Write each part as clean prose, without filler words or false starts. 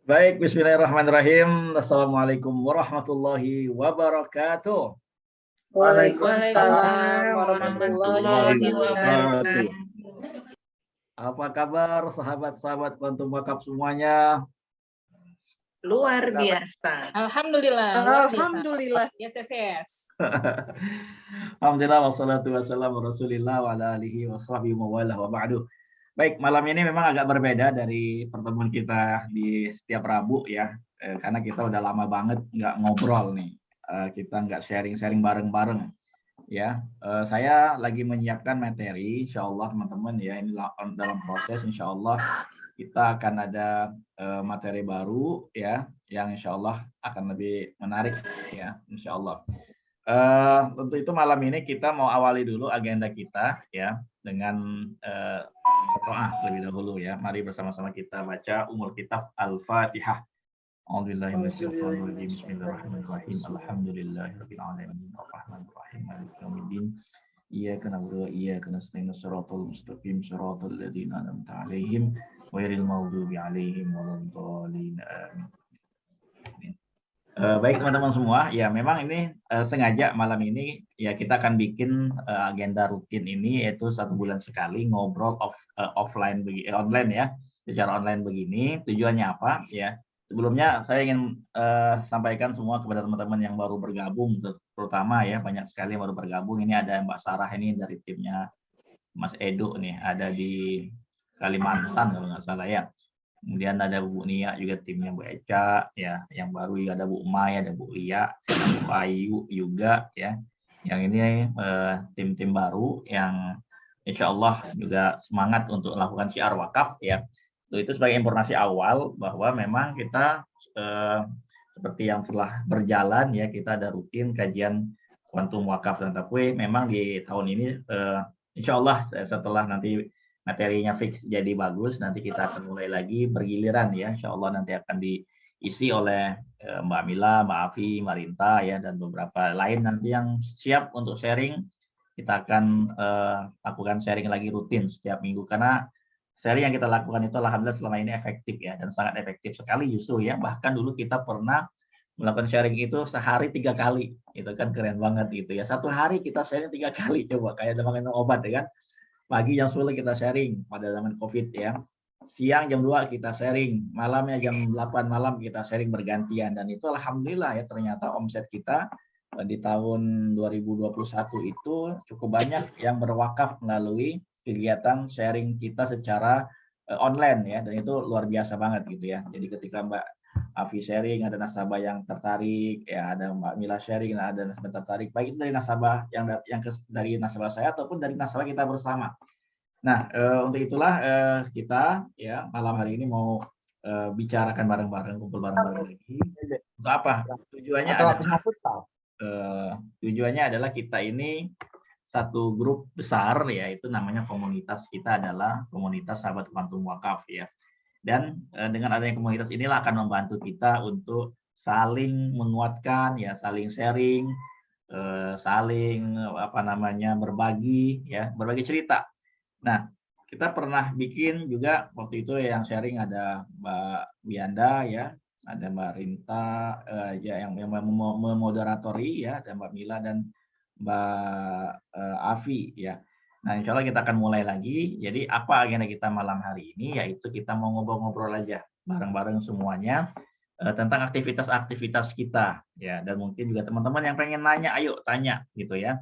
Baik, bismillahirrahmanirrahim. Assalamualaikum warahmatullahi wabarakatuh. Waalaikumsalam warahmatullahi wabarakatuh. Apa kabar sahabat-sahabat Quantum Wakaf semuanya? Luar biasa. Alhamdulillah. Alhamdulillah. Yes. Alhamdulillah wassalatu wassalamu rasulillah wa ala alihi wa sahbihi wa walah wa ba'du. Baik, malam ini memang agak berbeda dari pertemuan kita di setiap Rabu ya. Karena kita udah lama banget nggak ngobrol nih. Kita nggak sharing-sharing bareng-bareng. Ya, saya lagi menyiapkan materi, insya Allah teman-teman ya, ini dalam proses, insya Allah kita akan ada materi baru ya, yang insya Allah akan lebih menarik ya, insya Allah. Untuk itu malam ini kita mau awali dulu agenda kita ya, dengan doa lebih dahulu ya. Mari bersama-sama kita baca Ummul Kitab Al-Fatihah. A'udzubillahiminasyaitonirrajim. Bismillahirrahmanirrahim. Alhamdulillahirabbil alamin. Arrahmanirrahim. Maliki yaumiddin. Iyyaka na'budu wa iyyaka nasta'in. Shiratal mustaqim. Shiratal ladzina an'amta 'alaihim ghairil maghdubi 'alaihim waladdallin. Amin. Baik teman-teman semua, ya memang ini sengaja malam ini ya kita akan bikin agenda rutin ini, yaitu 1 bulan sekali ngobrol online ya, secara online begini. Tujuannya apa ya? Sebelumnya saya ingin sampaikan semua kepada teman-teman yang baru bergabung, terutama ya banyak sekali yang baru bergabung. Ini ada Mbak Sarah ini dari timnya Mas Edo nih, ada di Kalimantan kalau nggak salah ya. Kemudian ada Bu Nia juga timnya Bu Eca ya, yang baru juga ada Bu Mai, ada Bu Lia, ada Bu Ayu juga ya. Yang ini tim-tim baru yang insya Allah juga semangat untuk melakukan syiar wakaf ya. Itu sebagai informasi awal bahwa memang kita seperti yang telah berjalan ya, kita ada rutin kajian Quantum Wakaf dan Taqwa. Memang di tahun ini insya Allah setelah nanti materinya fix jadi bagus, nanti kita akan mulai lagi bergiliran ya. Insya Allah nanti akan diisi oleh Mbak Mila, Mbak Afi, Marinta ya, dan beberapa lain nanti yang siap untuk sharing. Kita akan lakukan sharing lagi rutin setiap minggu, karena sharing yang kita lakukan itu alhamdulillah selama ini efektif ya, dan sangat efektif sekali justru ya. Bahkan dulu kita pernah melakukan sharing itu sehari 3 kali, itu kan keren banget gitu ya. 1 hari kita sharing 3 kali, coba kayak makan obat ya kan. Pagi jam 10 kita sharing pada zaman COVID ya. Siang jam 2 kita sharing, malamnya jam 8 malam kita sharing bergantian, dan itu alhamdulillah ya, ternyata omset kita di tahun 2021 itu cukup banyak yang berwakaf melalui kegiatan sharing kita secara online ya, dan itu luar biasa banget gitu ya. Jadi ketika Mbak Afi sharing, ada nasabah yang tertarik ya, ada Mbak Mila sharing, ada nasabah tertarik, baik itu dari nasabah dari nasabah saya ataupun dari nasabah kita bersama. Nah, untuk itulah kita ya malam hari ini mau bicarakan bareng-bareng, kumpul bareng-bareng lagi. Untuk apa? Tujuannya adalah kita ini satu grup besar, yaitu namanya komunitas kita adalah komunitas sahabat Quantum Wakaf ya. Dan dengan adanya komunitas inilah akan membantu kita untuk saling menguatkan ya, saling sharing, saling berbagi ya, berbagi cerita. Nah, kita pernah bikin juga waktu itu yang sharing ada Mbak Bianda ya, ada Mbak Rinta ya yang memoderatori ya, ada Mbak Mila dan Mbak Afi ya. Nah, insya Allah kita akan mulai lagi. Jadi apa agenda kita malam hari ini? Yaitu kita mau ngobrol-ngobrol aja bareng-bareng semuanya tentang aktivitas-aktivitas kita ya. Dan mungkin juga teman-teman yang pengen nanya, ayo tanya gitu ya.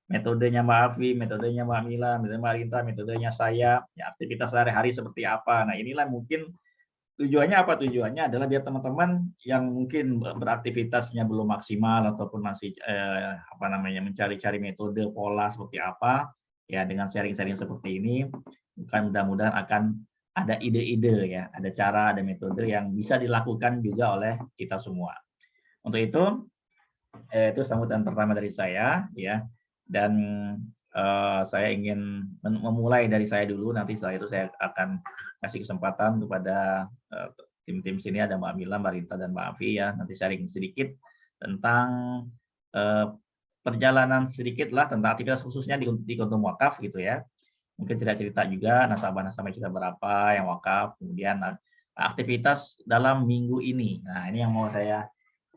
Metodenya Mbak Afi, metodenya Mbak Mila, metodenya Mbak Rinta, metodenya saya, ya aktivitas sehari-hari seperti apa. Nah, inilah mungkin tujuannya apa? Tujuannya adalah biar teman-teman yang mungkin beraktivitasnya belum maksimal ataupun masih mencari-cari metode pola seperti apa ya, dengan sharing-sharing seperti ini, bukan mudah-mudahan akan ada ide-ide ya, ada cara, ada metode yang bisa dilakukan juga oleh kita semua. Untuk itu sambutan pertama dari saya ya, dan saya ingin memulai dari saya dulu, nanti setelah itu saya akan kasih kesempatan kepada tim-tim sini, ada Mbak Mila, Mbak Rinta, dan Mbak Afi ya, nanti sharing sedikit tentang perjalanan sedikit lah tentang aktivitas khususnya di Quantum Wakaf gitu ya. Mungkin cerita-cerita juga nasabah-nasabah kita berapa yang wakaf, kemudian aktivitas dalam minggu ini. Nah, ini yang mau saya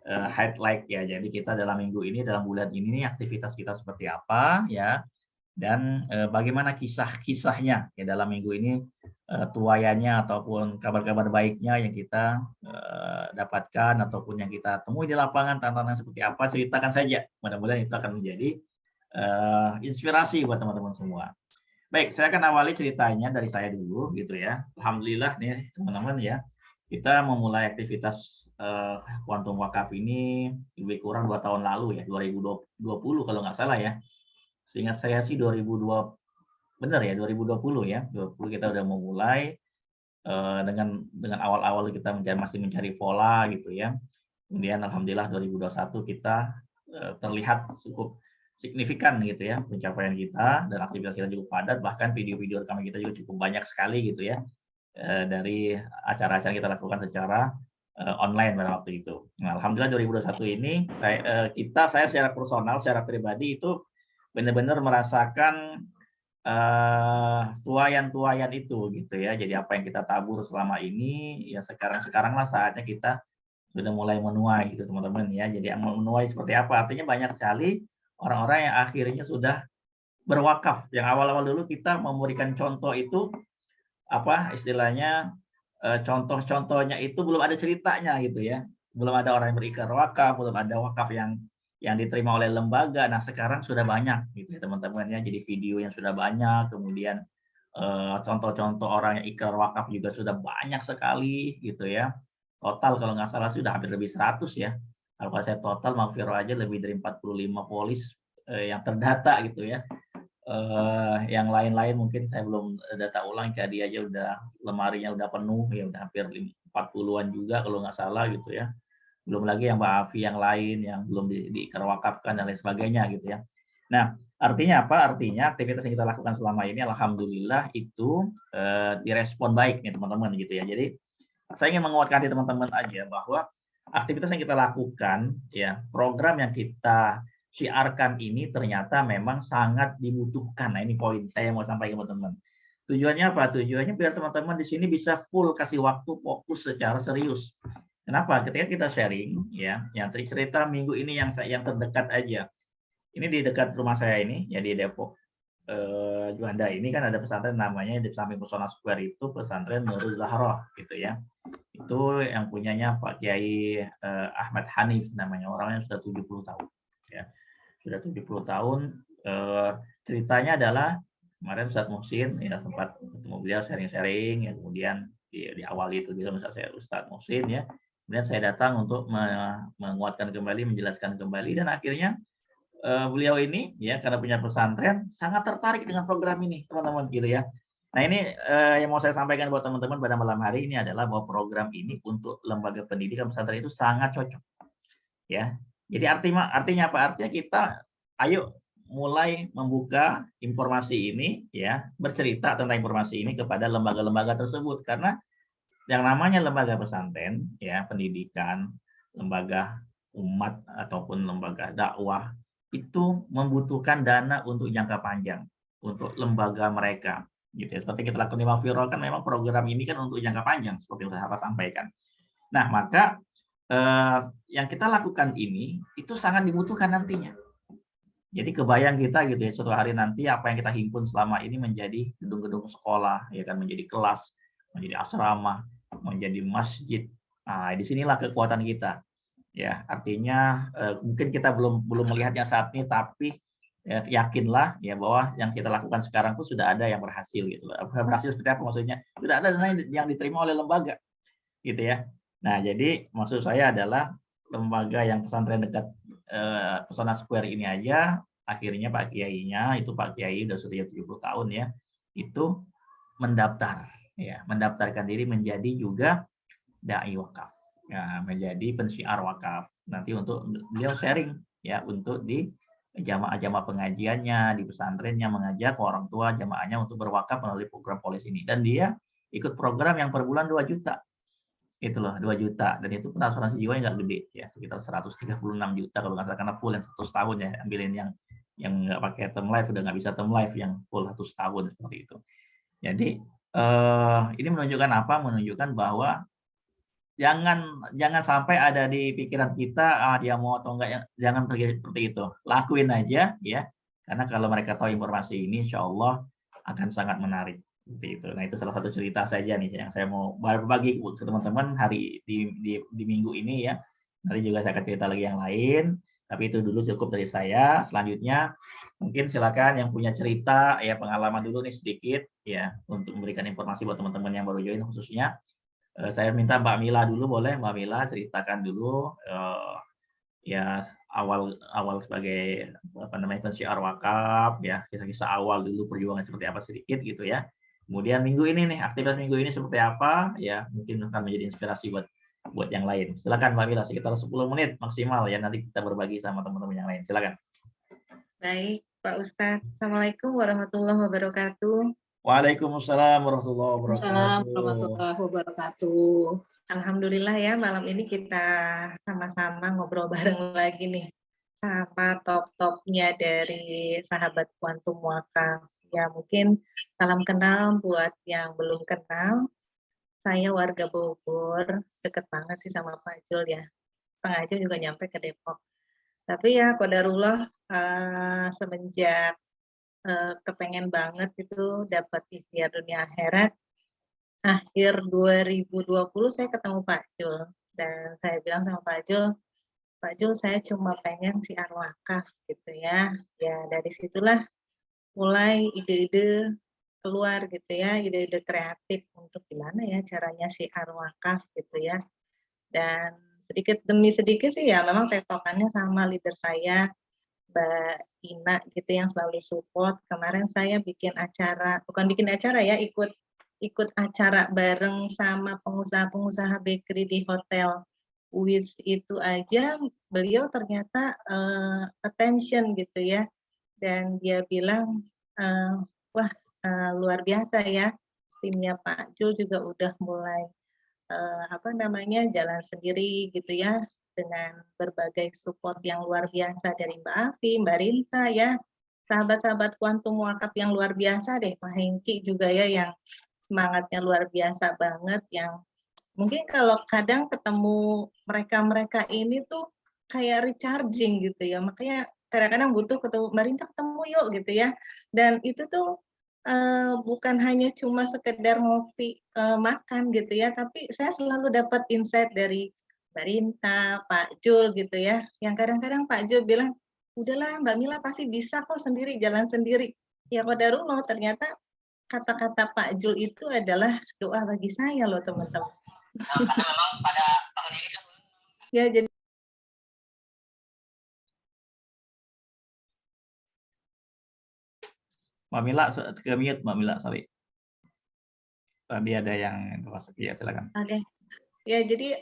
highlight ya. Jadi kita dalam minggu ini, dalam bulan ini aktivitas kita seperti apa ya, dan bagaimana kisah-kisahnya ya dalam minggu ini, tuayannya ataupun kabar-kabar baiknya yang kita dapatkan ataupun yang kita temui di lapangan, tantangan seperti apa, ceritakan saja. Mudah-mudahan itu akan menjadi inspirasi buat teman-teman semua. Baik, saya akan awali ceritanya dari saya dulu gitu ya. Alhamdulillah nih teman-teman ya, kita memulai aktivitas Quantum Wakaf ini lebih kurang 2 tahun lalu ya, 2020 kalau nggak salah ya. Seingat saya sih 2020, benar ya, 2020 ya, 2020 kita udah memulai dengan awal-awal kita masih mencari pola gitu ya. Kemudian alhamdulillah 2021 kita terlihat cukup signifikan gitu ya pencapaian kita, dan aktivitas kita cukup padat, bahkan video-video rekaman kita juga cukup banyak sekali gitu ya, dari acara-acara kita lakukan secara online pada waktu itu. Nah, alhamdulillah 2021 ini saya secara personal, secara pribadi itu benar-benar merasakan tuayan-tuayan itu gitu ya. Jadi apa yang kita tabur selama ini ya sekarang lah saatnya kita sudah mulai menuai gitu teman-teman ya. Jadi menuai seperti apa? Artinya banyak sekali orang-orang yang akhirnya sudah berwakaf. Yang awal-awal dulu kita memberikan contoh itu apa istilahnya, contoh-contohnya itu belum ada ceritanya gitu ya. Belum ada orang yang berikrar wakaf, belum ada wakaf yang diterima oleh lembaga. Nah, sekarang sudah banyak gitu ya teman-teman ya. Jadi video yang sudah banyak, kemudian contoh-contoh orang yang ikrar wakaf juga sudah banyak sekali gitu ya. Total kalau nggak salah sudah hampir lebih 100 ya. Kalau saya total Mafiro aja lebih dari 45 polis yang terdata gitu ya. Yang lain-lain mungkin saya belum data ulang, jadi aja udah lemarinya udah penuh ya, udah hampir 40-an juga kalau nggak salah gitu ya. Belum lagi yang Mbak Afi yang lain yang belum diikrarwakafkan dan lain sebagainya gitu ya. Nah, artinya apa? Artinya aktivitas yang kita lakukan selama ini alhamdulillah itu direspon baik nih teman-teman gitu ya. Jadi saya ingin menguatkan di teman-teman aja bahwa aktivitas yang kita lakukan ya, program yang kita siarkan ini ternyata memang sangat dibutuhkan. Nah, ini poin saya mau sampaikan ke teman-teman. Tujuannya apa? Tujuannya biar teman-teman di sini bisa full kasih waktu fokus secara serius. Kenapa? Ketika kita sharing ya, yang cerita minggu ini yang terdekat aja. Ini di dekat rumah saya ini, ya di Depok Juanda ini kan ada pesantren namanya di samping Pesona Square itu pesantren Nurul Zahroh gitu ya. Itu yang punyanya Pak Kiai Ahmad Hanif namanya, orangnya sudah 70 tahun ya. Sudah 70 tahun. Ceritanya adalah kemarin Ustadz Muhsin ya sempat ketemu beliau sharing-sharing ya, kemudian di awal itu bisa saya Ustadz Muhsin ya. Kemudian saya datang untuk menguatkan kembali, menjelaskan kembali, dan akhirnya beliau ini ya karena punya pesantren sangat tertarik dengan program ini teman-teman gitu ya. Nah, ini yang mau saya sampaikan buat teman-teman pada malam hari ini adalah bahwa program ini untuk lembaga pendidikan pesantren itu sangat cocok ya. Jadi artinya apa? Artinya kita ayo mulai membuka informasi ini ya, bercerita tentang informasi ini kepada lembaga-lembaga tersebut, karena yang namanya lembaga pesantren ya, pendidikan, lembaga umat ataupun lembaga dakwah itu membutuhkan dana untuk jangka panjang untuk lembaga mereka gitu ya. Seperti kita lakukan di Mafiro kan memang program ini kan untuk jangka panjang seperti yang saya sampaikan. Nah, maka yang kita lakukan ini itu sangat dibutuhkan nantinya. Jadi kebayang kita gitu ya, suatu hari nanti apa yang kita himpun selama ini menjadi gedung-gedung sekolah ya kan, menjadi kelas, menjadi asrama, menjadi masjid. Nah, disinilah kekuatan kita. Ya, artinya mungkin kita belum melihatnya saat ini, tapi ya, yakinlah ya bahwa yang kita lakukan sekarang pun sudah ada yang berhasil gitu. Berhasil seperti apa maksudnya? Sudah ada dana yang diterima oleh lembaga gitu ya. Nah, jadi maksud saya adalah lembaga yang pesantren dekat Pesona Square ini aja akhirnya Pak Kiainya itu Pak Kiai udah sudah 70 tahun ya, itu mendaftarkan diri menjadi juga dai wakaf. Ya, menjadi pensiar wakaf. Nanti untuk beliau sharing ya, untuk di jamaah-jamaah pengajiannya, di pesantrennya, mengajak orang tua jamaahnya untuk berwakaf melalui program polis ini. Dan dia ikut program yang per bulan 2 juta. Itu loh, 2 juta. Dan itu pun asuransi jiwanya nggak gede ya, sekitar 136 juta kalau nggak salah, karena full yang 100 tahun ya, ambilin yang nggak pakai term life, udah nggak bisa term life, yang full 100 tahun seperti itu. Jadi Ini menunjukkan apa? Menunjukkan bahwa jangan sampai ada di pikiran kita, dia mau atau enggak, ya jangan terjadi seperti itu. Lakuin aja ya, karena kalau mereka tahu informasi ini insya Allah akan sangat menarik, seperti itu. Nah, itu salah satu cerita saja nih yang saya mau berbagi ke teman-teman hari di minggu ini ya. Nanti juga saya akan cerita lagi yang lain, tapi itu dulu cukup dari saya. Selanjutnya mungkin silakan yang punya cerita ya, pengalaman dulu nih sedikit ya, untuk memberikan informasi buat teman-teman yang baru join khususnya. Saya minta Mbak Mila dulu, boleh Mbak Mila ceritakan dulu ya awal sebagai apa namanya pensiar wakaf ya, kisah-kisah awal dulu perjuangan seperti apa sedikit gitu ya. Kemudian minggu ini nih, aktivitas minggu ini seperti apa ya, mungkin akan menjadi inspirasi buat yang lain. Silakan Mbak Mila, sekitar 10 menit maksimal ya, nanti kita berbagi sama teman-teman yang lain. Silakan. Baik, Pak Ustadz. Assalamualaikum warahmatullahi wabarakatuh. Waalaikumsalam warahmatullahi Waalaikumsalam wabarakatuh. warahmatullahi wabarakatuh. Alhamdulillah ya, malam ini kita sama-sama ngobrol bareng lagi nih sama top-topnya dari sahabat Kuantum Wakaf. Ya, mungkin salam kenal buat yang belum kenal. Saya warga Bogor, deket banget sih sama Pak Jul ya. Setengah jam juga nyampe ke Depok. Tapi ya qadarullah semenjak kepengen banget itu dapat ikhtiar dunia akhirat. Akhir 2020 saya ketemu Pak Jul dan saya bilang sama Pak Jul saya cuma pengen siar wakaf gitu ya. Ya dari situlah mulai ide-ide keluar gitu ya, ide-ide kreatif untuk gimana ya caranya siar wakaf gitu ya. Dan sedikit demi sedikit sih ya memang tektokannya sama leader saya Mbak Ina gitu yang selalu support. Kemarin saya bikin acara, bukan bikin acara ya, ikut acara bareng sama pengusaha-pengusaha bakery di hotel Wiz itu aja beliau ternyata attention gitu ya. Dan dia bilang, wah luar biasa ya, timnya Pak Jul juga udah mulai jalan sendiri gitu ya, dengan berbagai support yang luar biasa dari Mbak Afi, Mbak Rinta ya, sahabat-sahabat Kuantum Wakaf yang luar biasa deh, Pak Hengki juga ya yang semangatnya luar biasa banget, yang mungkin kalau kadang ketemu mereka-mereka ini tuh kayak recharging gitu ya, makanya kadang-kadang butuh ketemu Mbak Rinta, ketemu yuk gitu ya, dan itu tuh bukan hanya cuma sekedar ngopi, makan gitu ya, tapi saya selalu dapat insight dari Mbak Rinta, Pak Jul gitu ya, yang kadang-kadang Pak Jul bilang, "Udahlah Mbak Mila pasti bisa kok sendiri, jalan sendiri." Ya qadarullah ternyata kata-kata Pak Jul itu adalah doa bagi saya loh teman-teman. Ya jadi Mbak Mila ke mute, Mbak Mila, sorry. Tadi ada yang masuk ya, silakan. Oke. Ya, jadi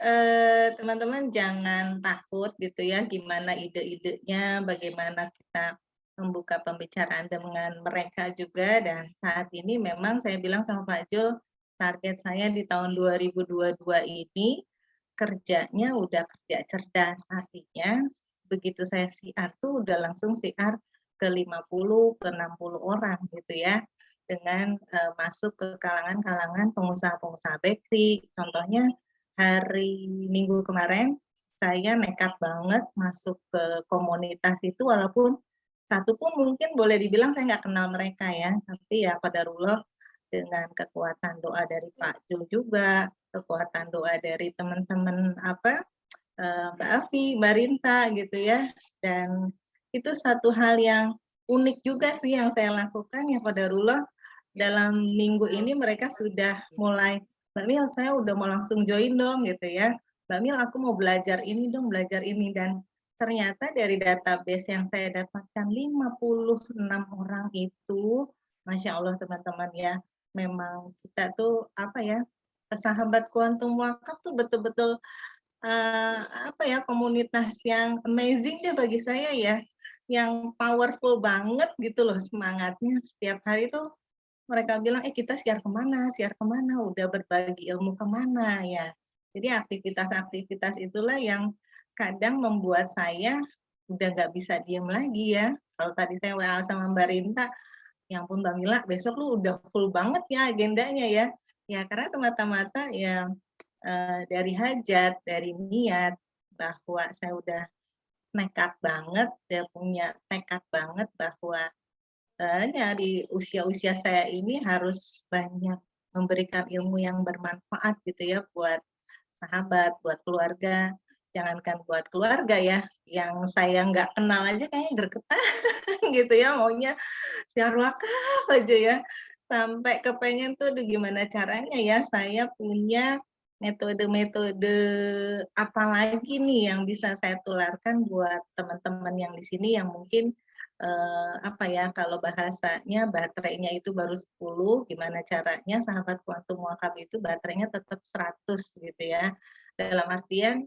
teman-teman jangan takut gitu ya, gimana ide-idenya, bagaimana kita membuka pembicaraan dengan mereka juga. Dan saat ini memang saya bilang sama Pak Jo, target saya di tahun 2022 ini kerjanya udah kerja cerdas. Artinya begitu saya siar tuh udah langsung siar ke 50, ke 60 orang gitu ya. Dengan masuk ke kalangan-kalangan pengusaha-pengusaha bakery. Contohnya hari Minggu kemarin saya nekat banget masuk ke komunitas itu walaupun satu pun mungkin boleh dibilang saya nggak kenal mereka ya, tapi ya qadarullah dengan kekuatan doa dari Pak Jul juga, kekuatan doa dari teman-teman Mbak Afi, Mbak Rinta gitu ya, dan itu satu hal yang unik juga sih yang saya lakukan ya qadarullah dalam minggu ini mereka sudah mulai, Mbak Mil saya udah mau langsung join dong gitu ya, Mbak Mil aku mau belajar ini dong, belajar ini, dan ternyata dari database yang saya dapatkan 56 orang itu, Masya Allah teman-teman ya, memang kita tuh sahabat Kuantum Wakaf tuh betul-betul komunitas yang amazing deh bagi saya ya, yang powerful banget gitu loh semangatnya. Setiap hari tuh mereka bilang, kita siar kemana, udah berbagi ilmu kemana ya. Jadi aktivitas-aktivitas itulah yang kadang membuat saya udah nggak bisa diem lagi ya. Kalau tadi saya WA sama Mbak Rinta, ya ampun Mbak Mila, besok lu udah full banget ya agendanya ya. Ya karena semata-mata ya dari hajat, dari niat bahwa saya udah nekat banget, dia punya tekad banget bahwa ya di usia-usia saya ini harus banyak memberikan ilmu yang bermanfaat gitu ya buat sahabat, buat keluarga. Jangankan buat keluarga ya, yang saya nggak kenal aja kayaknya gregetan gitu ya, maunya siar wakaf aja ya. Sampai kepengen tuh, "Duh gimana caranya ya saya punya metode-metode apa lagi nih yang bisa saya tularkan buat teman-teman yang di sini yang mungkin, apa ya, kalau bahasanya baterainya itu baru 10, gimana caranya sahabat kuantum wakaf itu baterainya tetap 100 gitu ya. Dalam artian,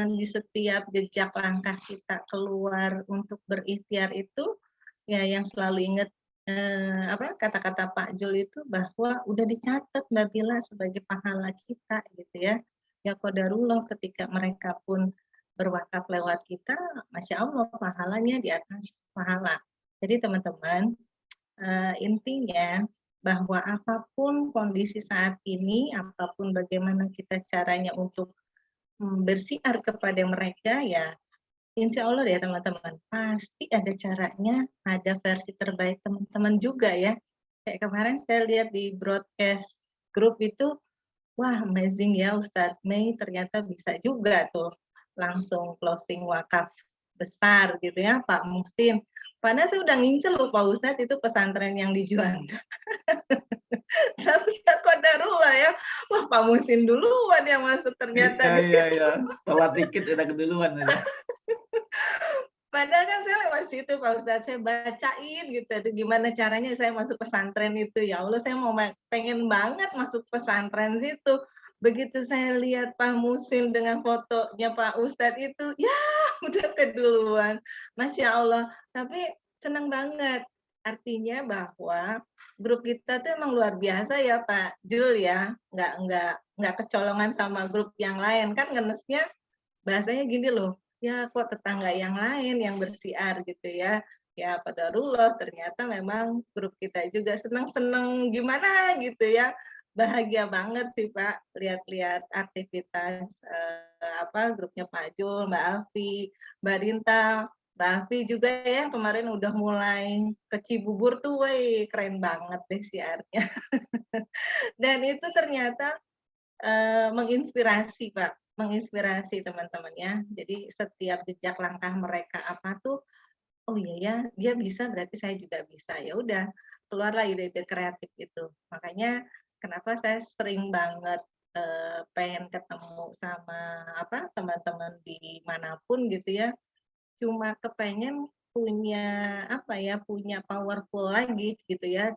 di setiap jejak langkah kita keluar untuk berikhtiar itu, ya yang selalu ingat, apa, kata-kata Pak Jul itu bahwa udah dicatat Mbak Bila sebagai pahala kita gitu ya. Ya qadarullah ketika mereka pun berwakaf lewat kita, masya Allah pahalanya di atas pahala. Jadi teman-teman, intinya bahwa apapun kondisi saat ini, apapun bagaimana kita caranya untuk bersiar kepada mereka ya, insya Allah ya teman-teman, pasti ada caranya, ada versi terbaik teman-teman juga ya. Kayak kemarin saya lihat di broadcast grup itu, wah amazing ya Ustadz Mei ternyata bisa juga tuh langsung closing wakaf besar gitu ya Pak Muhsin. Padahal saya udah ngincer loh Pak Ustadz itu pesantren yang dijual. Tapi ya qadarullah ya, wah Pak Muhsin duluan yang masuk ternyata di Iya, situ. iya. Telat dikit udah keduluan udah. Padahal kan saya lewat situ Pak Ustadz, saya bacain gitu, aduh gimana caranya saya masuk pesantren itu, ya Allah saya mau pengen banget masuk pesantren situ. Begitu saya lihat Pak Musim dengan fotonya Pak Ustadz itu, ya udah keduluan, Masya Allah. Tapi senang banget, artinya bahwa grup kita tuh emang luar biasa ya Pak Jul ya, nggak kecolongan sama grup yang lain, kan ngenesnya bahasanya gini loh, ya kok tetangga yang lain yang bersiar gitu ya. Ya qadarullah ternyata memang grup kita juga senang-senang gimana gitu ya. Bahagia banget sih Pak lihat-lihat aktivitas apa grupnya Pak Jul, Mbak Afi, Mbak Rinta, Mbak Afi juga ya kemarin udah mulai ke Cibubur tuh, woi keren banget deh siarnya. Dan itu ternyata menginspirasi Pak, menginspirasi teman-teman ya. Jadi setiap jejak langkah mereka apa tuh, oh iya ya, dia bisa berarti saya juga bisa. Ya udah, keluarlah ide-ide kreatif itu. Makanya kenapa saya sering banget pengen ketemu sama apa teman-teman di manapun gitu ya. Cuma kepengen punya apa ya, punya powerful lagi gitu ya.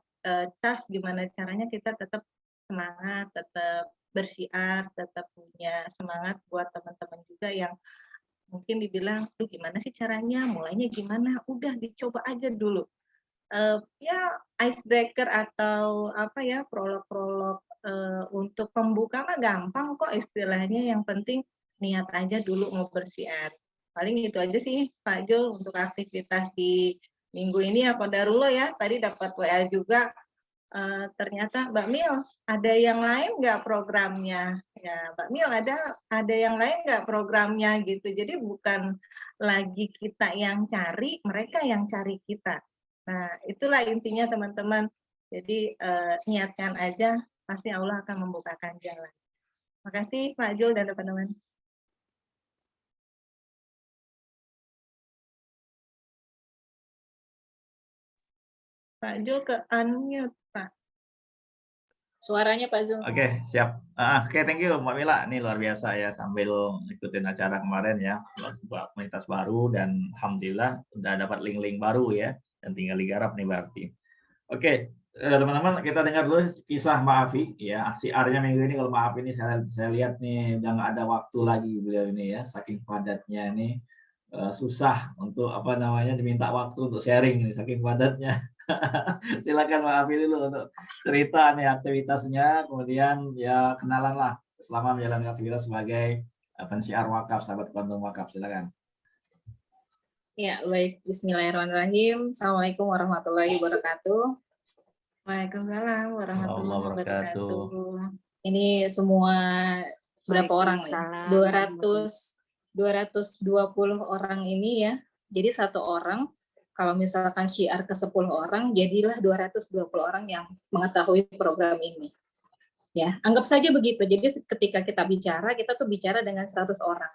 Charge gimana caranya kita tetap semangat, tetap bersiar, tetap punya semangat buat teman-teman juga yang mungkin dibilang, "Duh gimana sih caranya? Mulainya gimana?" Udah dicoba aja dulu. Ya icebreaker atau apa ya, prolog-prolog, untuk pembuka mah gampang kok istilahnya, yang penting niat aja dulu mau bersiar. Paling itu aja sih Pak Jul untuk aktivitas di minggu ini ya qadarullah ya, tadi dapat WA juga, ternyata, "Mbak Mil, ada yang lain nggak programnya?" Ya, "Mbak Mil, ada yang lain nggak programnya?" Gitu. Jadi bukan lagi kita yang cari, mereka yang cari kita. Nah, itulah intinya teman-teman. Jadi, niatkan aja, pasti Allah akan membukakan jalan. Makasih Pak Jul dan teman-teman. Pak Jul ke unmute, Pak. Suaranya Pak Zul. Oke, siap. Oke, thank you Mbak Mila. Ini luar biasa ya sambil ikutin acara kemarin ya, buat komunitas baru dan alhamdulillah udah dapat link-link baru ya dan tinggal digarap nih berarti. Oke, teman-teman kita dengar dulu kisah Mbak Afi ya. Siarnya minggu ini kalau Mbak Afi ini saya lihat nih udah nggak ada waktu lagi beliau ini ya, saking padatnya ini susah untuk apa namanya diminta waktu untuk sharing nih saking padatnya. Silakan Mbak Afi dulu untuk cerita nih aktivitasnya, kemudian ya kenalan lah selama menjalankan aktivitas sebagai pensiar wakaf, sahabat kuantum wakaf. Silakan. Ya, baik. Bismillahirrahmanirrahim. Assalamualaikum warahmatullahi wabarakatuh. Waalaikumsalam warahmatullahi Allah wabarakatuh. wabarakatuh. Ini semua berapa orang nih? Waalaikumsalam. 220 orang ini ya. Jadi satu orang, kalau misalkan syiar ke 10 orang, jadilah 220 orang yang mengetahui program ini. Ya, anggap saja begitu. Jadi ketika kita kita tuh bicara dengan 100 orang.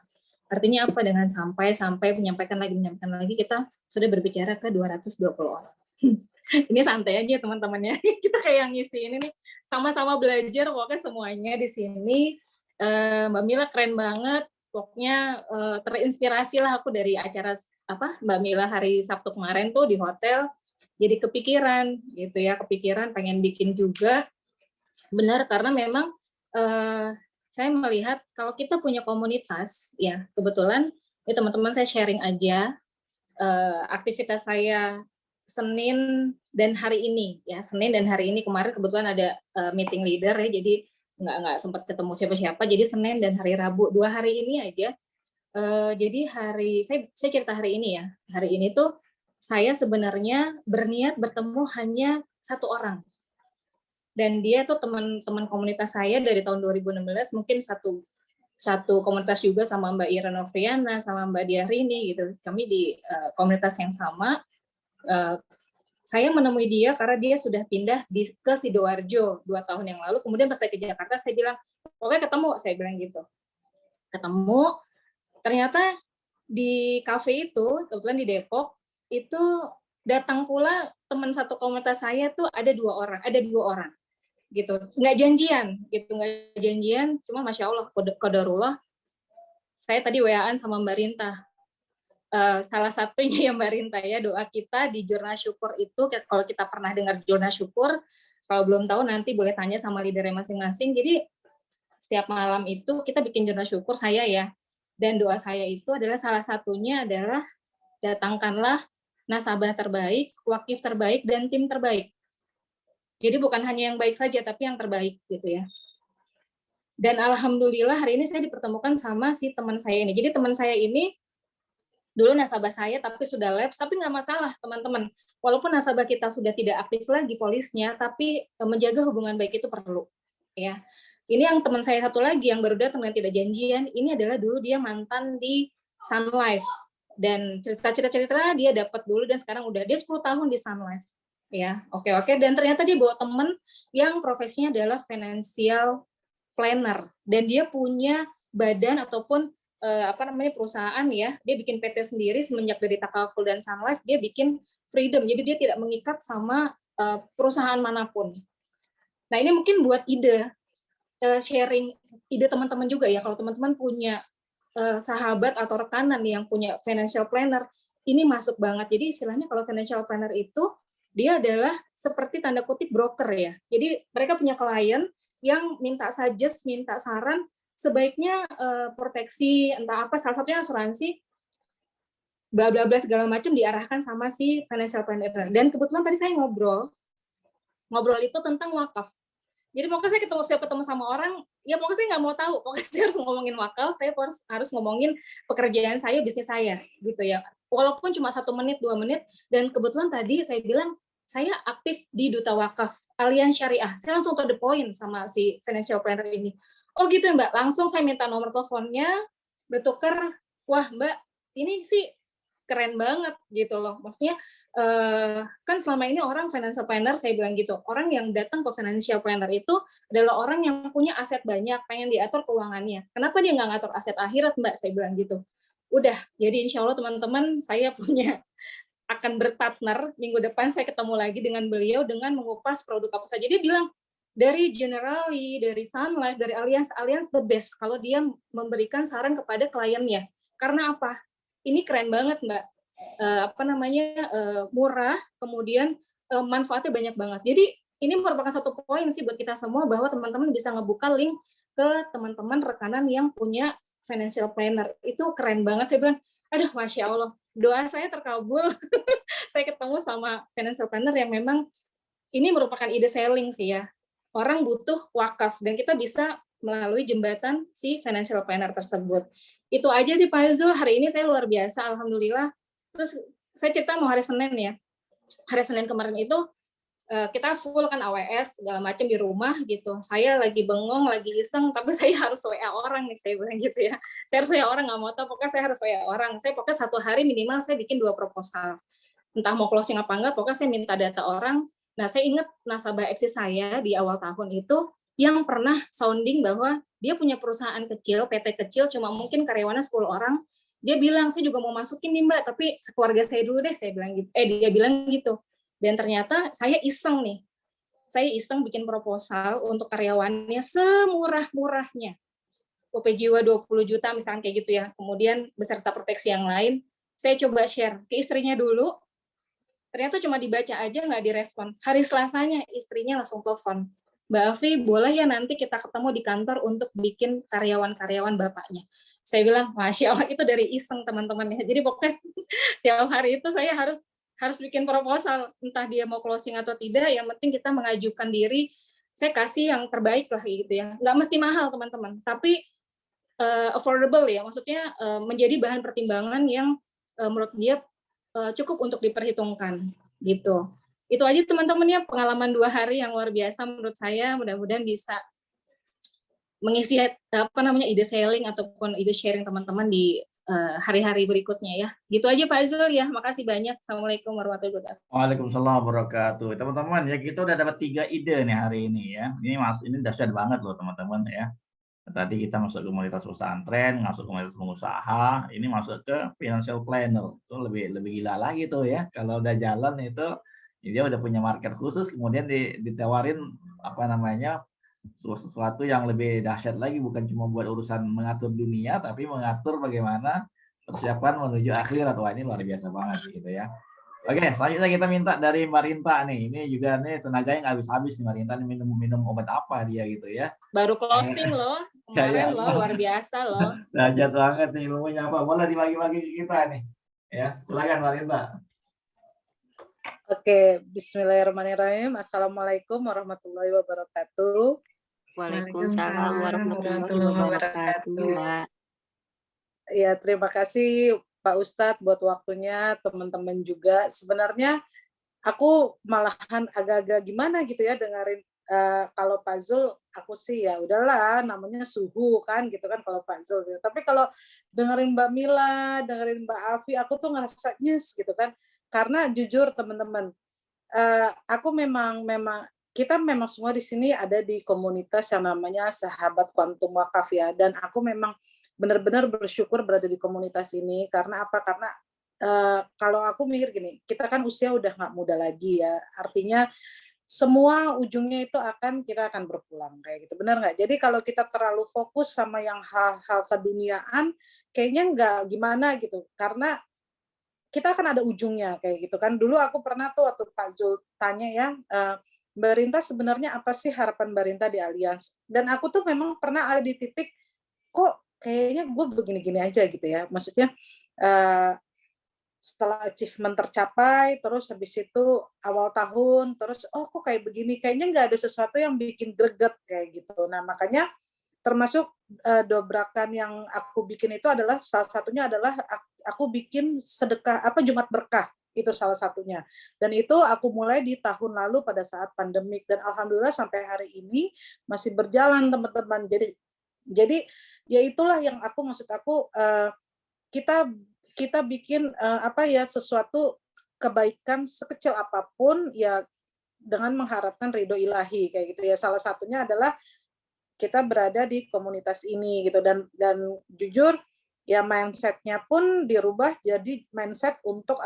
Artinya apa? Dengan sampai menyampaikan lagi, kita sudah berbicara ke 220 orang. Ini santai aja teman-temannya. Kita kayak ngisi ini nih, sama-sama belajar pokoknya semuanya di sini. Mbak Mila keren banget. Pokoknya terinspirasi lah aku dari acara Mbak Mila hari Sabtu kemarin tuh di hotel. Jadi kepikiran gitu ya, pengen bikin juga. Benar, karena memang saya melihat kalau kita punya komunitas, ya kebetulan ya teman-teman saya sharing aja aktivitas saya Senin dan hari ini ya, Senin dan hari ini kemarin kebetulan ada meeting leader ya, jadi nggak sempat ketemu siapa-siapa, jadi Senin dan hari Rabu 2 hari ini aja. Jadi saya cerita hari ini ya, hari ini tuh saya sebenarnya berniat bertemu hanya satu orang. Dan dia tuh teman-teman komunitas saya dari tahun 2016, mungkin satu komunitas juga sama Mbak Ira Novriana, sama Mbak Diarini gitu. Kami di komunitas yang sama. Saya menemui dia karena dia sudah pindah ke Sidoarjo 2 tahun yang lalu. Kemudian pas saya ke Jakarta, saya bilang, oke ketemu, saya bilang gitu. Ketemu, ternyata di kafe itu, kebetulan di Depok, itu datang pula teman satu komunitas saya tuh ada dua orang gitu, nggak janjian, cuma masya Allah qadarullah. Saya tadi WA-an sama Mbak Rinta, salah satunya yang Mbak Rinta ya, doa kita di Jurnal Syukur itu, kalau kita pernah dengar Jurnal Syukur, kalau belum tahu nanti boleh tanya sama leadernya masing-masing. Jadi setiap malam itu kita bikin Jurnal Syukur saya ya, dan doa saya itu adalah salah satunya adalah datangkanlah nasabah terbaik, wakif terbaik, dan tim terbaik. Jadi bukan hanya yang baik saja, tapi yang terbaik gitu ya. Dan alhamdulillah hari ini saya dipertemukan sama si teman saya ini. Jadi teman saya ini dulu nasabah saya, tapi sudah lapse, tapi nggak masalah teman-teman. Walaupun nasabah kita sudah tidak aktif lagi polisnya, tapi menjaga hubungan baik itu perlu. Ya. Ini yang teman saya satu lagi yang baru datang dan tidak janjian, ini adalah dulu dia mantan di Sun Life. Dan cerita-cerita dia dapat dulu dan sekarang dia 10 tahun di Sun Life. Ya, oke. Dan ternyata dia bawa teman yang profesinya adalah financial planner dan dia punya badan ataupun perusahaan ya. Dia bikin PT sendiri semenjak dari Takaful dan Sun Life, dia bikin freedom. Jadi dia tidak mengikat sama perusahaan manapun. Nah, ini mungkin buat sharing ide teman-teman juga ya. Kalau teman-teman punya sahabat atau rekanan yang punya financial planner, ini masuk banget. Jadi istilahnya kalau financial planner itu dia adalah seperti tanda kutip broker ya. Jadi mereka punya klien yang minta suggest, minta saran, sebaiknya proteksi, entah apa, salah satunya asuransi, bla bla bla segala macam diarahkan sama si financial planner. Dan kebetulan tadi saya ngobrol itu tentang wakaf. Jadi pokoknya saya ketemu sama orang, ya pokoknya saya nggak mau tahu, pokoknya saya harus ngomongin wakaf, saya harus ngomongin pekerjaan saya, bisnis saya, gitu ya. Walaupun cuma 1 menit, 2 menit, dan kebetulan tadi saya bilang, saya aktif di Duta Wakaf Allianz Syariah. Saya langsung to the point sama si financial planner ini. Oh gitu ya Mbak, langsung saya minta nomor teleponnya, bertukar, wah Mbak, ini sih keren banget gitu loh. Maksudnya kan selama ini orang financial planner, saya bilang gitu, orang yang datang ke financial planner itu adalah orang yang punya aset banyak, pengen diatur keuangannya. Kenapa dia nggak ngatur aset akhirat Mbak? Saya bilang gitu. Udah, jadi insya Allah teman-teman saya akan berpartner, minggu depan saya ketemu lagi dengan beliau dengan mengupas produk apa saja. Dia bilang, dari Generali, dari Sun Life, dari Allianz the best kalau dia memberikan saran kepada kliennya. Karena apa? Ini keren banget Mbak. Murah, kemudian manfaatnya banyak banget. Jadi ini merupakan satu poin sih buat kita semua, bahwa teman-teman bisa ngebuka link ke teman-teman rekanan yang punya financial planner. Itu keren banget. Saya bilang, aduh Masya Allah, doa saya terkabul. Saya ketemu sama financial planner yang memang ini merupakan ide selling sih ya. Orang butuh wakaf dan kita bisa melalui jembatan si financial planner tersebut. Itu aja sih Pak Zul, hari ini saya luar biasa, alhamdulillah Terus saya cerita mau hari Senin ya. Hari Senin kemarin itu kita full kan AWS segala macam di rumah gitu. Saya lagi bengong, lagi iseng, tapi saya harus WA orang nih, saya bilang gitu ya. Saya harus WA orang, nggak mau tahu, pokoknya saya harus WA orang. Saya pokoknya 1 hari minimal saya bikin 2 proposal. Entah mau closing apa enggak, pokoknya saya minta data orang. Nah, saya ingat nasabah eksis saya di awal tahun itu yang pernah sounding bahwa dia punya perusahaan kecil, PT kecil, cuma mungkin karyawannya 10 orang. Dia bilang, saya juga mau masukin nih Mbak, tapi sekeluarga saya dulu deh, saya bilang gitu. Dia bilang gitu. Dan ternyata saya iseng nih. Saya iseng bikin proposal untuk karyawannya semurah-murahnya. UP jiwa 20 juta misalkan kayak gitu ya. Kemudian beserta proteksi yang lain. Saya coba share ke istrinya dulu. Ternyata cuma dibaca aja nggak direspon. Hari Selasanya istrinya langsung telepon. Mbak Afi, boleh ya nanti kita ketemu di kantor untuk bikin karyawan-karyawan bapaknya. Saya bilang, Masya Allah, itu dari iseng teman-teman ya. Jadi pokoknya tiap hari itu saya harus bikin proposal, entah dia mau closing atau tidak, yang penting kita mengajukan diri, saya kasih yang terbaik lah gitu ya. Nggak mesti mahal teman-teman, tapi affordable ya, maksudnya menjadi bahan pertimbangan yang menurut dia cukup untuk diperhitungkan gitu. Itu aja teman-teman ya, pengalaman 2 hari yang luar biasa menurut saya, mudah-mudahan bisa mengisi ide selling ataupun ide sharing teman-teman di hari-hari berikutnya ya. Gitu aja Pak Zul ya. Makasih banyak. Assalamualaikum warahmatullahi wabarakatuh. Waalaikumsalam warahmatullahi wabarakatuh. Teman-teman ya, kita udah dapat 3 ide nih hari ini ya. Ini dahsyat banget loh teman-teman ya. Tadi kita masuk ke komunitas pesantren, masuk ke komunitas pengusaha, ini masuk ke financial planner. Itu lebih gila lagi tuh ya. Kalau udah jalan itu dia udah punya market khusus, kemudian ditawarin apa namanya, sesuatu yang lebih dahsyat lagi, bukan cuma buat urusan mengatur dunia, tapi mengatur bagaimana persiapan menuju akhirat. Wah, ini luar biasa banget gitu ya. Oke, selanjutnya kita minta dari Mbak Rinta nih. Ini juga nih tenaganya nggak habis-habis nih Mbak Rinta, nih minum obat apa dia gitu ya. Baru closing loh, kemarin loh, luar biasa loh. Dahsyat banget nih ilmunya apa. Boleh dibagi-bagi ke kita nih. Ya, silakan Mbak Rinta. Oke, bismillahirrahmanirrahim. Assalamualaikum warahmatullahi wabarakatuh. Waalaikumsalam warahmatullahi wabarakatuh, Mbak. Ya, terima kasih Pak Ustadz buat waktunya, teman-teman juga. Sebenarnya aku malahan agak-agak gimana gitu ya dengerin kalau Pak Zul, aku sih ya udahlah namanya suhu kan gitu kan kalau Pak Zul. Gitu. Tapi kalau dengerin Mbak Mila, dengerin Mbak Afi, aku tuh ngerasa nyes gitu kan. Karena jujur teman-teman, aku memang kita memang semua di sini ada di komunitas yang namanya Sahabat Kuantum Wakaf ya. Dan aku memang benar-benar bersyukur berada di komunitas ini. Karena apa? Karena kalau aku mikir gini, kita kan usia udah nggak muda lagi ya. Artinya semua ujungnya itu kita akan berpulang kayak gitu. Benar nggak? Jadi kalau kita terlalu fokus sama yang hal-hal keduniaan, kayaknya nggak gimana gitu. Karena kita akan ada ujungnya kayak gitu kan. Dulu aku pernah tuh waktu Pak Zul tanya ya, Mbak Rinta sebenarnya apa sih harapan Mbak Rinta di Allianz? Dan aku tuh memang pernah ada di titik, kok kayaknya gue begini-gini aja gitu ya. Maksudnya setelah achievement tercapai, terus habis itu awal tahun, terus kok kayak begini, kayaknya nggak ada sesuatu yang bikin greget kayak gitu. Nah makanya termasuk dobrakan yang aku bikin itu adalah salah satunya adalah aku bikin sedekah Jumat berkah, itu salah satunya. Dan itu aku mulai di tahun lalu pada saat pandemik, dan alhamdulillah sampai hari ini masih berjalan teman-teman. Jadi ya itulah yang maksud aku kita bikin sesuatu kebaikan sekecil apapun ya dengan mengharapkan ridho ilahi kayak gitu ya. Salah satunya adalah kita berada di komunitas ini gitu, dan jujur ya mindset-nya pun dirubah jadi mindset untuk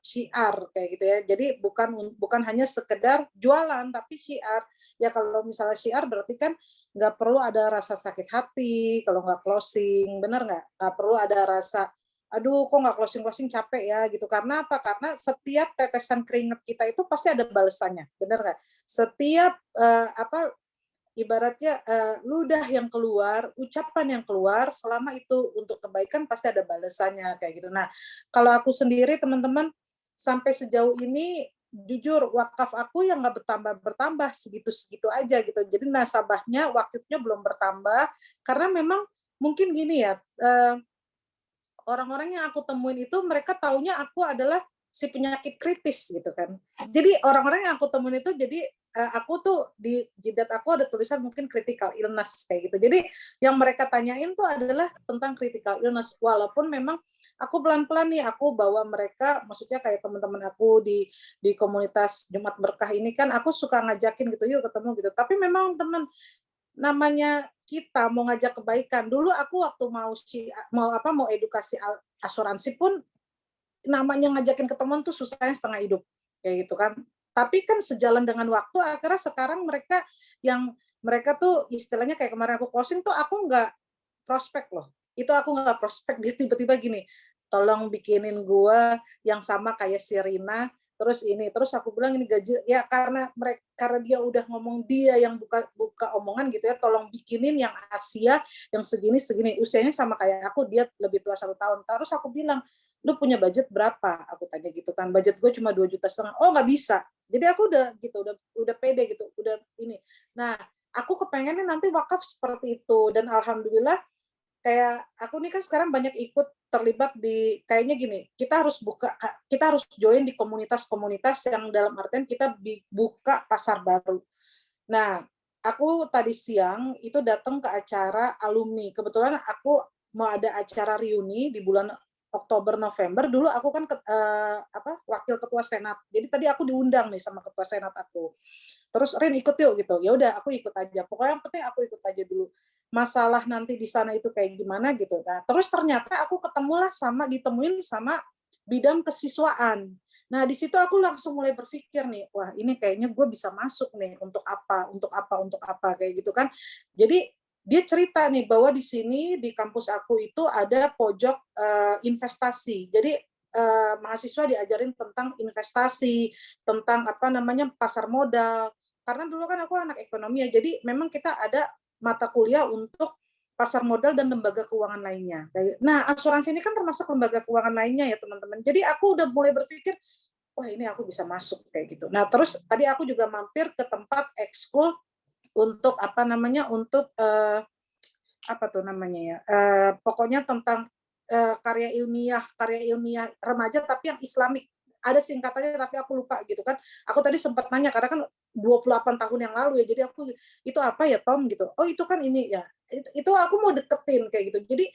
syiar kayak gitu ya. Jadi bukan hanya sekedar jualan tapi syiar. Ya kalau misalnya syiar berarti kan nggak perlu ada rasa sakit hati kalau nggak closing, bener nggak? Nggak perlu ada rasa, aduh kok nggak closing capek ya gitu. Karena apa? Karena setiap tetesan keringat kita itu pasti ada balasannya, bener nggak? Setiap ibaratnya ludah yang keluar, ucapan yang keluar, selama itu untuk kebaikan pasti ada balasannya kayak gitu. Nah, kalau aku sendiri teman-teman sampai sejauh ini jujur wakaf aku yang nggak bertambah segitu aja gitu. Jadi nasabahnya, wakifnya belum bertambah karena memang mungkin gini ya, orang-orang yang aku temuin itu mereka taunya aku adalah si penyakit kritis gitu kan. Jadi orang-orang yang aku temuin itu jadi aku tuh di jidat aku ada tulisan mungkin critical illness kayak gitu. Jadi yang mereka tanyain tuh adalah tentang critical illness, walaupun memang aku pelan-pelan nih aku bawa mereka, maksudnya kayak teman-teman aku di komunitas Jumat Berkah ini kan aku suka ngajakin gitu yuk ketemu gitu. Tapi memang teman namanya kita mau ngajak kebaikan. Dulu aku waktu mau edukasi asuransi pun namanya ngajakin ketemuan tuh susahnya setengah hidup kayak gitu kan. Tapi kan sejalan dengan waktu akhirnya sekarang mereka tuh istilahnya kayak kemarin aku closing tuh aku nggak prospek loh. Itu aku nggak prospek, dia tiba-tiba gini, tolong bikinin gua yang sama kayak si Rina, terus aku bilang ini gaji ya karena dia udah ngomong, dia yang buka omongan gitu ya, tolong bikinin yang Asia yang segini usianya sama kayak aku, dia lebih tua 1 tahun. Terus aku bilang, lu punya budget berapa? Aku tanya gitu kan. Budget gue cuma 2,5 juta. Oh nggak bisa. Jadi aku udah gitu, udah pede gitu, udah ini. Nah, aku kepengennya nanti wakaf seperti itu, dan alhamdulillah kayak aku nih kan sekarang banyak ikut terlibat di kayaknya gini, kita harus join di komunitas-komunitas yang dalam artian kita buka pasar baru. Nah, aku tadi siang itu datang ke acara alumni. Kebetulan aku mau ada acara reuni di bulan Oktober November. Dulu aku kan wakil ketua senat. Jadi tadi aku diundang nih sama ketua senat aku. Terus Rin ikut yuk gitu. Ya udah aku ikut aja. Pokoknya yang penting aku ikut aja dulu. Masalah nanti di sana itu kayak gimana gitu. Nah, terus ternyata aku ditemuin sama bidang kesiswaan. Nah, di situ aku langsung mulai berpikir nih, wah ini kayaknya gue bisa masuk nih, untuk apa, kayak gitu kan. Jadi dia cerita nih bahwa di sini di kampus aku itu ada pojok investasi. Jadi mahasiswa diajarin tentang investasi, tentang pasar modal. Karena dulu kan aku anak ekonomi ya, jadi memang kita ada mata kuliah untuk pasar modal dan lembaga keuangan lainnya. Nah, asuransi ini kan termasuk lembaga keuangan lainnya ya teman-teman. Jadi aku udah mulai berpikir, wah ini aku bisa masuk kayak gitu. Nah, terus tadi aku juga mampir ke tempat ekskul untuk pokoknya tentang karya ilmiah remaja tapi yang Islamik. Ada singkatannya tapi aku lupa gitu kan. Aku tadi sempat nanya karena kan 28 tahun yang lalu ya. Jadi aku itu apa ya Tom gitu. Oh itu kan ini ya. Itu aku mau deketin kayak gitu. Jadi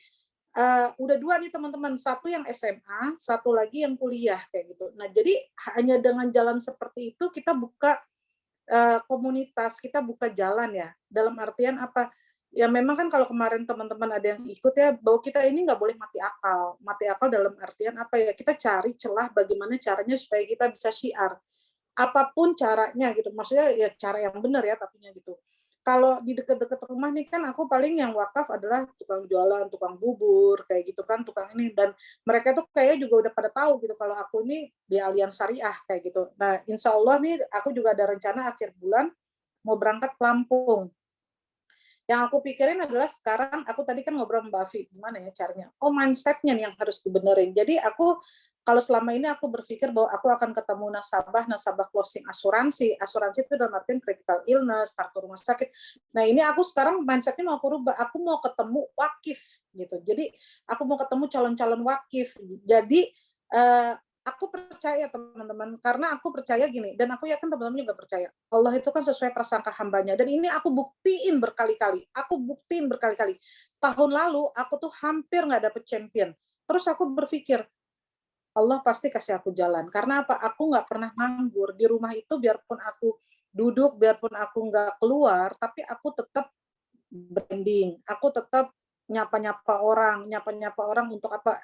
udah 2 nih teman-teman, satu yang SMA, satu lagi yang kuliah kayak gitu. Nah jadi hanya dengan jalan seperti itu kita buka komunitas, kita buka jalan ya. Dalam artian apa? Ya memang kan kalau kemarin teman-teman ada yang ikut ya, bahwa kita ini nggak boleh mati akal. Mati akal dalam artian apa ya? Kita cari celah bagaimana caranya supaya kita bisa syiar. Apapun caranya gitu. Maksudnya ya cara yang benar ya tapinya gitu. Kalau di dekat-dekat rumah nih kan aku paling yang wakaf adalah tukang jualan, tukang bubur, kayak gitu kan, tukang ini. Dan mereka tuh kayaknya juga udah pada tahu gitu kalau aku ini di Allianz Syariah kayak gitu. Nah, insya Allah nih aku juga ada rencana akhir bulan mau berangkat ke Lampung. Yang aku pikirin adalah sekarang, aku tadi kan ngobrol sama Mbak Afi, gimana ya caranya? Oh, mindset-nya nih yang harus dibenerin. Jadi aku, kalau selama ini aku berpikir bahwa aku akan ketemu nasabah closing asuransi. Asuransi itu dalam artian critical illness, kartu rumah sakit. Nah ini aku sekarang mindset-nya mau aku rubah. Aku mau ketemu wakif gitu. Jadi aku mau ketemu calon-calon wakif. Jadi aku percaya teman-teman, karena aku percaya gini, dan aku yakin teman-teman juga percaya, Allah itu kan sesuai prasangka hambanya, dan ini aku buktiin berkali-kali, tahun lalu aku tuh hampir nggak dapet champion, terus aku berpikir, Allah pasti kasih aku jalan, karena apa, aku nggak pernah nganggur, di rumah itu biarpun aku duduk, biarpun aku nggak keluar, tapi aku tetap branding, aku tetap nyapa-nyapa orang untuk apa,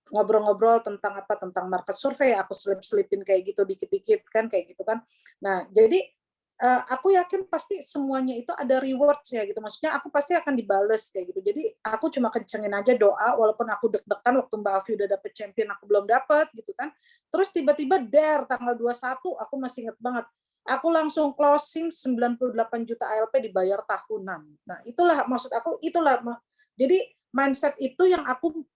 ngobrol-ngobrol tentang apa, tentang market survei, aku selip-selipin kayak gitu dikit-dikit kan, kayak gitu kan. Nah, jadi aku yakin pasti semuanya itu ada rewards-nya gitu, maksudnya aku pasti akan dibales kayak gitu. Jadi aku cuma kencengin aja doa, walaupun aku deg-degan waktu Mbak Afi udah dapet champion, aku belum dapet gitu kan. Terus tiba-tiba tanggal 21, aku masih inget banget, aku langsung closing 98 juta ALP dibayar tahunan. Nah, itulah maksud aku, jadi mindset itu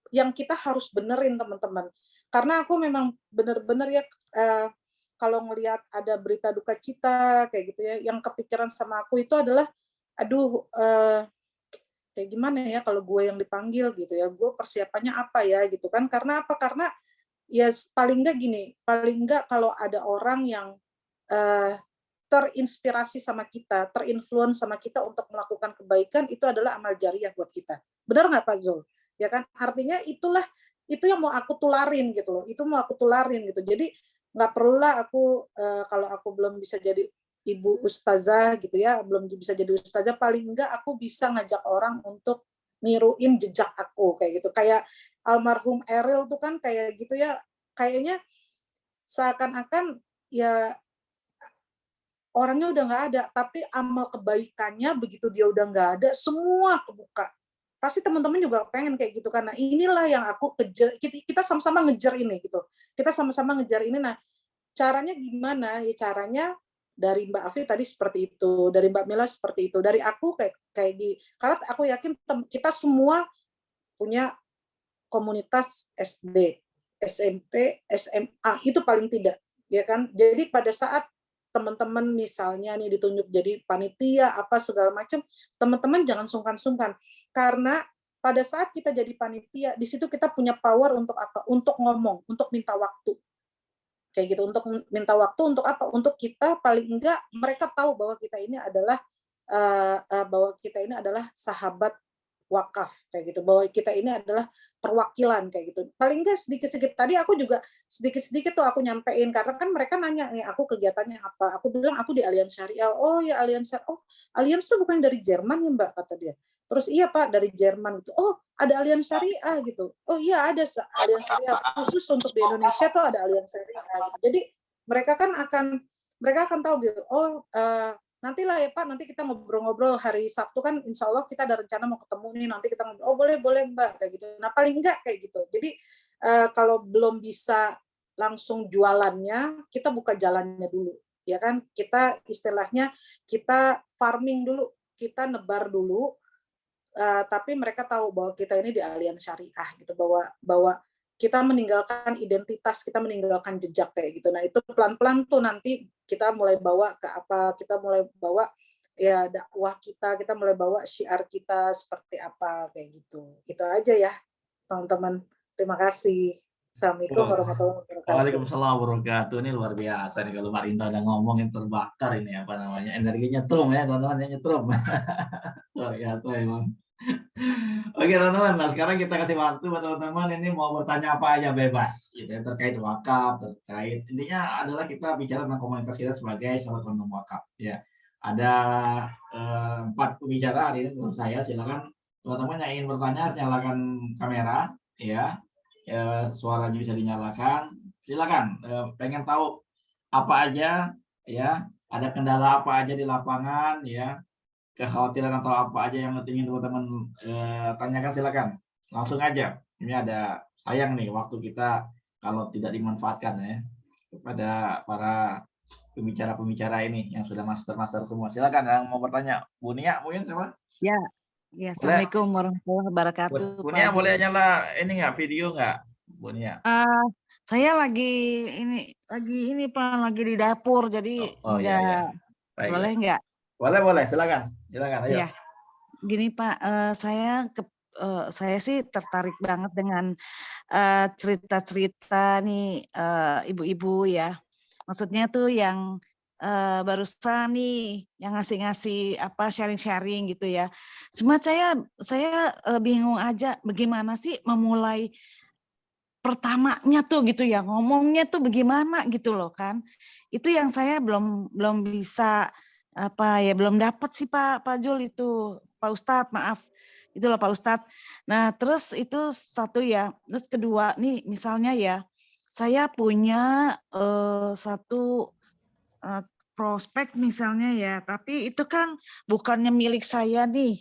yang kita harus benerin teman-teman. Karena aku memang bener-bener ya kalau ngelihat ada berita duka cita kayak gitu ya, yang kepikiran sama aku itu adalah aduh kayak gimana ya kalau gue yang dipanggil gitu ya, gue persiapannya apa ya gitu kan. Karena apa? Karena ya paling enggak gini, paling enggak kalau ada orang yang terinspirasi sama kita, terinfluence sama kita untuk melakukan kebaikan, itu adalah amal jariah buat kita. Benar nggak Pak Zul? Ya kan? Artinya itu yang mau aku tularin gitu loh. Itu mau aku tularin gitu. Jadi nggak perlulah aku kalau aku belum bisa jadi ibu ustazah gitu ya, belum bisa jadi ustazah, paling enggak aku bisa ngajak orang untuk niruin jejak aku kayak gitu. Kayak almarhum Eril tuh kan kayak gitu ya, kayaknya seakan-akan ya orangnya udah nggak ada, tapi amal kebaikannya begitu dia udah nggak ada, semua kebuka. Pasti teman-teman juga pengen kayak gitu, karena inilah yang aku kejar. Kita sama-sama ngejar ini gitu. Kita sama-sama ngejar ini. Nah, caranya gimana? Ya caranya dari Mbak Afi tadi seperti itu, dari Mbak Mila seperti itu, dari aku kayak di. Karena aku yakin kita semua punya komunitas SD, SMP, SMA itu paling tidak, ya kan? Jadi pada saat teman-teman misalnya nih ditunjuk jadi panitia apa segala macam, teman-teman jangan sungkan-sungkan, karena pada saat kita jadi panitia di situ kita punya power untuk apa? Untuk ngomong, untuk minta waktu, kayak gitu, untuk minta waktu untuk apa? Untuk kita paling enggak mereka tahu bahwa kita ini adalah sahabat wakaf kayak gitu, bahwa kita ini adalah perwakilan kayak gitu. Paling enggak sedikit-sedikit tadi aku juga sedikit-sedikit tuh aku nyampein, karena kan mereka nanya nih aku kegiatannya apa. Aku bilang aku di Allianz Syariah. Oh ya Allianz Syariah. Oh, Allianz tuh bukan dari Jerman ya Mbak, kata dia. Terus iya Pak, dari Jerman gitu. Oh, ada Allianz Syariah gitu. Oh iya ada Allianz Syariah khusus untuk di Indonesia tuh ada Allianz Syariah gitu. Jadi mereka akan tahu gitu. Oh, nantilah ya Pak, nanti kita ngobrol-ngobrol hari Sabtu kan, insya Allah kita ada rencana mau ketemu nih, nanti kita ngobrol. Oh boleh Mbak, kayak gitu. Nah paling enggak kayak gitu. Jadi kalau belum bisa langsung jualannya, kita buka jalannya dulu, ya kan? Kita istilahnya kita farming dulu, kita nebar dulu. Tapi mereka tahu bahwa kita ini di Allianz Syariah gitu, bahwa kita meninggalkan identitas, kita meninggalkan jejak kayak gitu. Nah itu pelan-pelan tuh nanti kita mulai bawa ke apa, kita mulai bawa ya dakwah kita mulai bawa syiar kita seperti apa kayak gitu. Itu aja ya teman-teman. Terima kasih. Assalamualaikum warahmatullahi wabarakatuh. Waalaikumsalam warahmatullahi wabarakatuh. Ini luar biasa nih kalau Mbak Rinta udah ngomong yang terbakar ini apa namanya, energinya nyetrum ya teman-teman, nyetrum. Luar biasa emang. Oke teman-teman, nah sekarang kita kasih waktu buat teman-teman ini mau bertanya apa aja bebas, gitu ya, terkait wakaf, terkait intinya adalah kita bicara tentang komunitas kita sebagai sahabat kondom wakaf. Ya, ada 4 pembicara hari ini menurut saya. Silakan teman-teman yang ingin bertanya nyalakan kamera, ya, suaranya bisa dinyalakan. Silakan, pengen tahu apa aja, ya, ada kendala apa aja di lapangan, ya. Kekhawatiran atau apa aja yang ingin teman-teman tanyakan, silakan langsung aja. Ini ada sayang nih waktu kita kalau tidak dimanfaatkan ya, kepada para pembicara-pembicara ini yang sudah master semua. Silakan yang mau bertanya. Bu Nia mungkin coba. Ya, Assalamualaikum warahmatullahi wabarakatuh. Bu Nia boleh nyala ini nggak, video nggak, Bu Nia? Saya lagi ini Pak, lagi di dapur, jadi iya. Baik, boleh nggak? Boleh, silakan, ayo. Ya, gini Pak, saya sih tertarik banget dengan cerita-cerita nih ibu-ibu ya. Maksudnya tuh yang barusan nih yang ngasih apa sharing-sharing gitu ya. Cuma saya bingung aja bagaimana sih memulai pertamanya tuh gitu ya, ngomongnya tuh bagaimana gitu loh kan. Itu yang saya belum bisa belum dapat sih Pak Jul itu, Pak Ustadz, maaf. Itulah Pak Ustadz. Nah, terus itu satu ya. Terus kedua nih misalnya ya, saya punya satu prospek misalnya ya, tapi itu kan bukannya milik saya nih,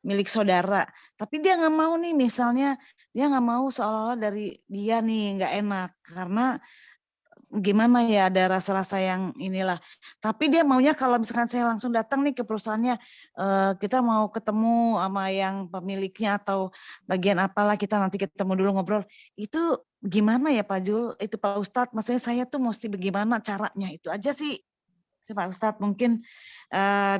milik saudara. Tapi dia nggak mau nih, misalnya dia nggak mau seolah-olah dari dia nih nggak enak karena gimana ya, ada rasa-rasa yang inilah. Tapi dia maunya kalau misalkan saya langsung datang nih ke perusahaannya, kita mau ketemu sama yang pemiliknya atau bagian apalah, kita nanti ketemu dulu ngobrol. Itu gimana ya Pak Jul? Itu Pak Ustadz, maksudnya saya tuh mesti bagaimana caranya, itu aja sih. Pak Ustadz mungkin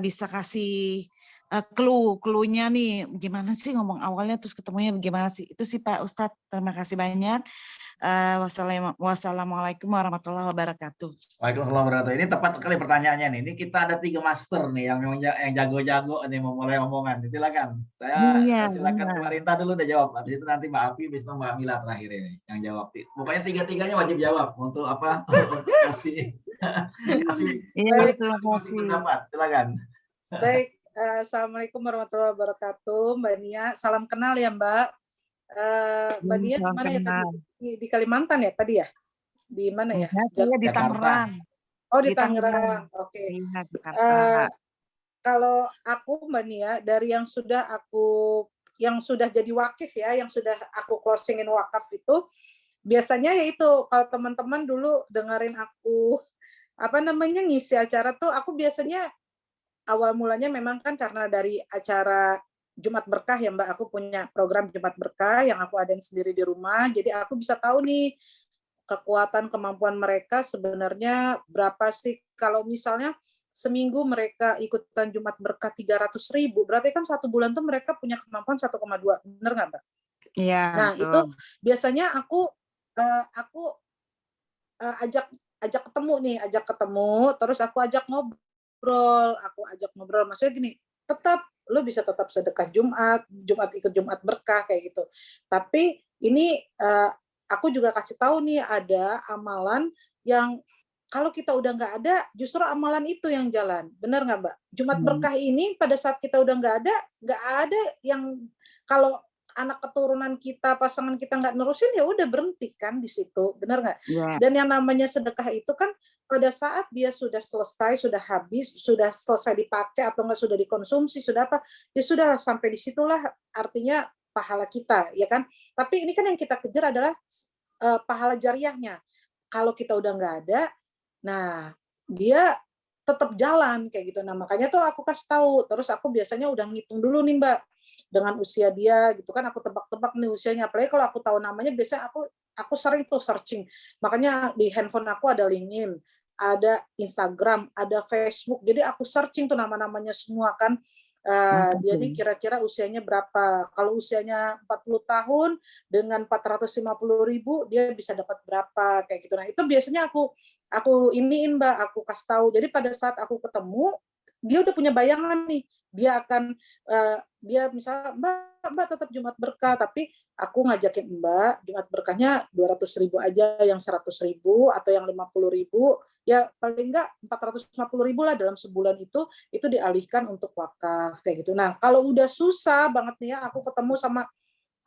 bisa kasih clue-nya nih gimana sih ngomong awalnya terus ketemunya bagaimana sih, itu sih Pak Ustadz. Terima kasih banyak. Wassalamualaikum warahmatullahi wabarakatuh. Waalaikumsalam warahmatullahi wabarakatuh. Ini tepat sekali pertanyaannya nih. Ini kita ada 3 master nih yang jago-jago nih mau mulai omongan. Silakan. Saya silakan Mbak Rinta dulu udah jawab. Habis itu nanti Mbak Afi, habis itu Mbak Mila terakhir ini yang jawab. Pokoknya 3-tiganya wajib jawab untuk apa? Untuk kasih pendapat. Silakan. Baik, Assalamualaikum warahmatullahi wabarakatuh, Mbak Nia. Salam kenal ya Mbak. Mbak Nia di mana ya tadi? Di Kalimantan ya tadi ya? Di mana ya? Saya di Tangerang. Oh di Tangerang. Oke. Kalau aku Mbak Nia dari yang sudah jadi wakif ya, yang sudah aku closingin wakaf itu, biasanya yaitu kalau teman-teman dulu dengerin aku ngisi acara tuh, aku biasanya awal mulanya memang kan karena dari acara Jumat Berkah ya Mbak, aku punya program Jumat Berkah yang aku adain sendiri di rumah, jadi aku bisa tahu nih kekuatan kemampuan mereka sebenarnya berapa sih. Kalau misalnya seminggu mereka ikutan Jumat Berkah 300.000, berarti kan 1 bulan tuh mereka punya kemampuan 1,2, bener nggak Mbak? Iya. Nah betul. Itu biasanya aku ajak ketemu, terus aku ajak ngobrol, maksudnya gini, lo bisa tetap sedekah Jumat ikut Jumat Berkah kayak gitu. Tapi ini aku juga kasih tahu nih ada amalan yang kalau kita udah nggak ada, justru amalan itu yang jalan, benar nggak Mbak? Jumat Berkah ini pada saat kita udah nggak ada yang kalau anak keturunan kita, pasangan kita nggak nerusin, ya udah berhenti kan di situ, benar nggak? Yeah. Dan yang namanya sedekah itu kan pada saat dia sudah selesai, sudah habis, sudah selesai dipakai atau nggak sudah dikonsumsi, sudah apa, ya sudah sampai di situlah artinya pahala kita, ya kan? Tapi ini kan yang kita kejar adalah pahala jariahnya. Kalau kita udah nggak ada, nah dia tetap jalan kayak gitu. Nah makanya tuh aku kasih tahu, terus aku biasanya udah ngitung dulu nih Mbak, dengan usia dia gitu kan, aku tebak-tebak nih usianya, apalagi kalau aku tahu namanya, biasanya aku sering tuh searching, makanya di handphone aku ada LinkedIn, ada Instagram, ada Facebook, jadi aku searching tuh nama-namanya semua kan. Dia nih kira-kira usianya berapa, kalau usianya 40 tahun dengan 450.000 dia bisa dapat berapa kayak gitu. Nah itu biasanya aku iniin Mbak, aku kasih tahu, jadi pada saat aku ketemu dia udah punya bayangan nih, dia akan dia misalnya Mbak tetap Jumat Berkah, tapi aku ngajakin Mbak Jumat Berkahnya 200.000 aja, yang 100.000 atau yang 50.000, ya paling enggak 450.000 lah dalam sebulan itu dialihkan untuk wakaf kayak gitu. Nah kalau udah susah banget nih ya, aku ketemu sama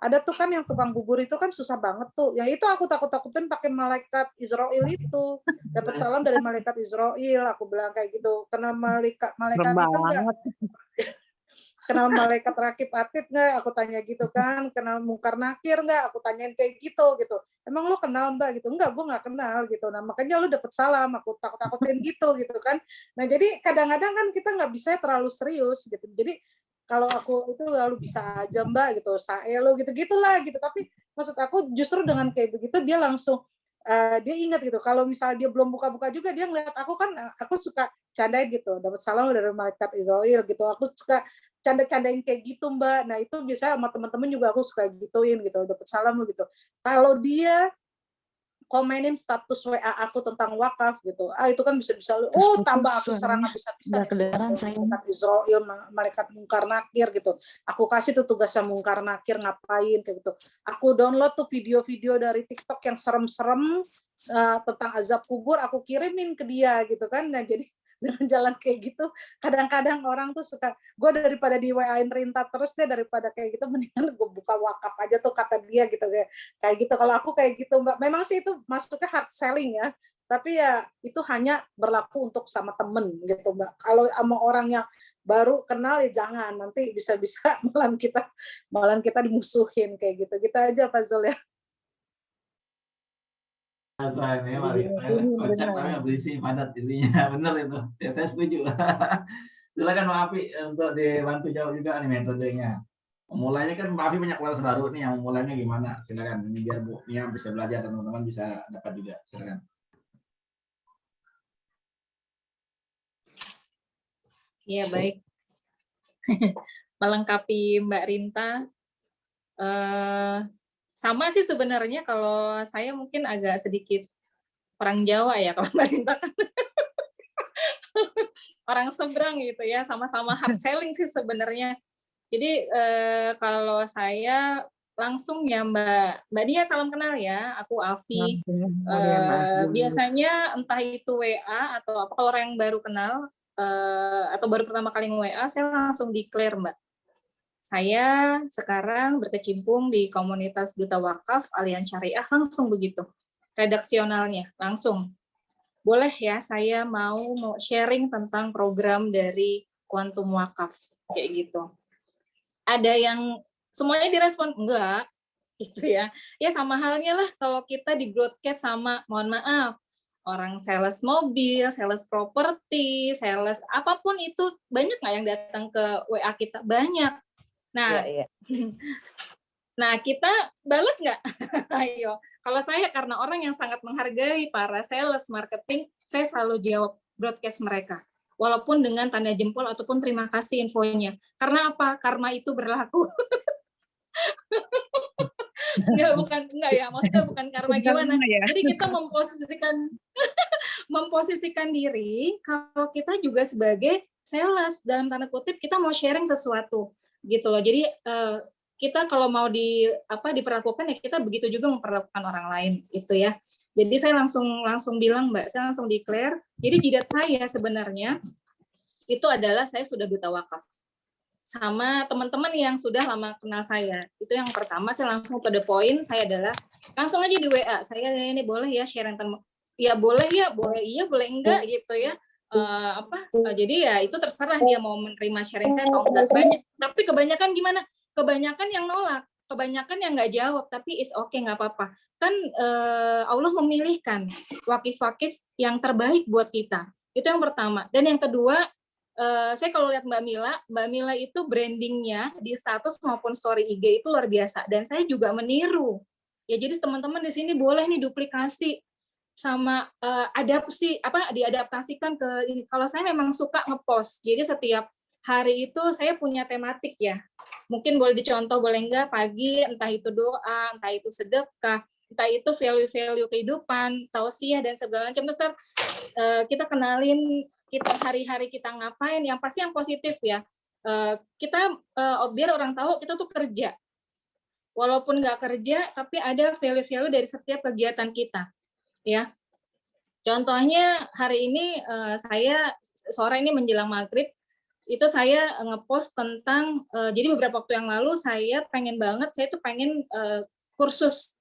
ada tuh kan yang tukang bubur itu kan susah banget tuh. Yang itu aku takut-takutin pakai malaikat Israel itu. Dapat salam dari malaikat Israel, aku bilang kayak gitu. Kenal malaikat itu enggak? Kenal malaikat Rakib Atid enggak? Aku tanya gitu kan. Kenal Mungkar Nakir enggak? Aku tanyain kayak gitu. Emang lu kenal Mbak gitu? Enggak, gue enggak kenal gitu. Nah makanya lu dapat salam, aku takut-takutin gitu kan. Nah jadi kadang-kadang kan kita nggak bisa terlalu serius gitu. Jadi kalau aku itu lalu bisa aja Mbak gitu, saya lo gitu-gitulah gitu. Tapi maksud aku justru dengan kayak begitu dia langsung dia ingat gitu. Kalau misalnya dia belum buka-buka juga, dia ngeliat aku kan, aku suka candain gitu, dapat salam dari malaikat Israel gitu. Aku suka canda-candain kayak gitu Mbak. Nah itu biasa sama teman-teman juga aku suka gituin gitu, dapat salam lo gitu. Kalau dia komenin status WA aku tentang wakaf gitu, itu kan bisa-bisa tambah aku serang habis-habisan malaikat Israel, malaikat Mungkar Nakir gitu. Aku kasih tuh tugasnya Mungkar Nakir ngapain kayak gitu. Aku download tuh video-video dari TikTok yang serem-serem tentang azab kubur, aku kirimin ke dia gitu kan. Nah jadi dengan jalan kayak gitu, kadang-kadang orang tuh suka, gue daripada di WA-in Rinta terus deh, daripada kayak gitu, mendingan gue buka wakaf aja tuh kata dia gitu, kayak gitu. Kalau aku kayak gitu Mbak, memang sih itu masuknya hard selling ya, tapi ya itu hanya berlaku untuk sama temen gitu Mbak. Kalau sama orang yang baru kenal ya jangan, nanti bisa-bisa malah kita dimusuhin kayak gitu. Gitu aja Pak Zul ya. Ini kocak tapi berisi padat isinya, benar itu. Ya saya setuju. Silakan Mbak Afi untuk dibantu jawab juga nih metodenya. Mulainya kan Mbak Afi punya kelas baru nih, yang mulainya gimana? Silakan, ini biar Bu Nia bisa belajar dan teman-teman bisa dapat juga. Silakan. Ya baik. melengkapi Mbak Rinta. Sama sih sebenarnya, kalau saya mungkin agak sedikit orang Jawa ya, kalau Mbak Rinta kan orang seberang gitu ya, sama-sama hard selling sih sebenarnya. Jadi kalau saya langsung ya Mbak Dia, salam kenal ya, aku Afi. Biasanya entah itu WA atau apa, kalau orang yang baru kenal atau baru pertama kali nge-WA, saya langsung declare Mbak. Saya sekarang berkecimpung di komunitas Duta Wakaf Aliansi Syariah, langsung begitu. Redaksionalnya langsung. Boleh ya, saya mau sharing tentang program dari Quantum Wakaf kayak gitu. Ada yang semuanya direspon enggak, gitu ya. Ya sama halnya lah kalau kita di broadcast sama, mohon maaf, orang sales mobil, sales properti, sales apapun itu, banyak nggak yang datang ke WA kita? Banyak. Nah, nah kita balas nggak? Ayo. Kalau saya karena orang yang sangat menghargai para sales marketing, saya selalu jawab broadcast mereka. Walaupun dengan tanda jempol ataupun terima kasih infonya. Karena apa? Karma itu berlaku. Enggak ya, maksudnya bukan karma gimana. Jadi kita memposisikan diri kalau kita juga sebagai sales, dalam tanda kutip kita mau sharing sesuatu gitu loh. Jadi kita kalau mau diperlakukan ya kita begitu juga memperlakukan orang lain itu ya. Jadi saya langsung bilang Mbak, saya langsung declare. Jadi jidat saya sebenarnya itu adalah saya sudah duta wakaf. Sama teman-teman yang sudah lama kenal saya. Itu yang pertama, saya langsung to the point, saya adalah langsung aja di WA. Saya ini boleh ya sharing teman. Ya boleh ya, boleh iya, boleh enggak gitu ya. Jadi ya itu terserah dia mau menerima sharing saya atau enggak. Tapi kebanyakan gimana? Kebanyakan yang nolak, kebanyakan yang nggak jawab, tapi is okay, nggak apa-apa. Kan Allah memilihkan wakif-wakif yang terbaik buat kita. Itu yang pertama. Dan yang kedua, saya kalau lihat Mbak Mila itu brandingnya di status maupun story IG itu luar biasa. Dan saya juga meniru. Ya jadi teman-teman di sini boleh nih duplikasi sama diadaptasikan ke ini. Kalau saya memang suka ngepost. Jadi setiap hari itu saya punya tematik ya. Mungkin boleh dicontoh, boleh enggak, pagi entah itu doa, entah itu sedekah, entah itu value-value kehidupan, tausiah dan segala macam. Terus kita kenalin kita hari-hari kita ngapain, yang pasti yang positif ya. Kita biar orang tahu kita tuh kerja. Walaupun nggak kerja, tapi ada value-value dari setiap kegiatan kita. Ya, contohnya hari ini saya sore ini menjelang maghrib itu saya ngepost tentang jadi beberapa waktu yang lalu saya pengen kursus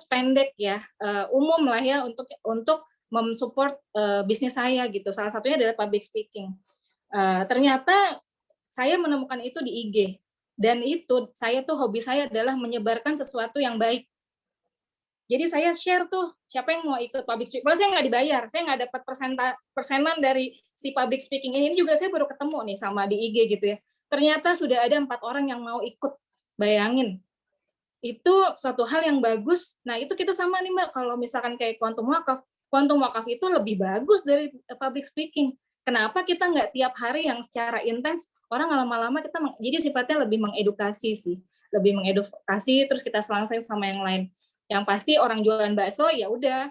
pendek ya, umum lah ya untuk mensupport bisnis saya gitu. Salah satunya adalah public speaking. Ternyata saya menemukan itu di IG dan itu saya tuh hobi saya adalah menyebarkan sesuatu yang baik. Jadi saya share tuh siapa yang mau ikut public speaking. Padahal saya nggak dibayar, saya nggak dapat persenan dari si public speaking ini juga saya baru ketemu nih sama di IG gitu ya. Ternyata sudah ada 4 orang yang mau ikut. Bayangin, itu suatu hal yang bagus. Nah itu kita sama nih Mbak, kalau misalkan kayak Quantum Wakaf itu lebih bagus dari public speaking. Kenapa kita nggak tiap hari yang secara intens, orang lama-lama kita jadi sifatnya lebih mengedukasi sih, lebih mengedukasi terus kita selang-seling sama yang lain. Yang pasti orang jualan bakso ya udah,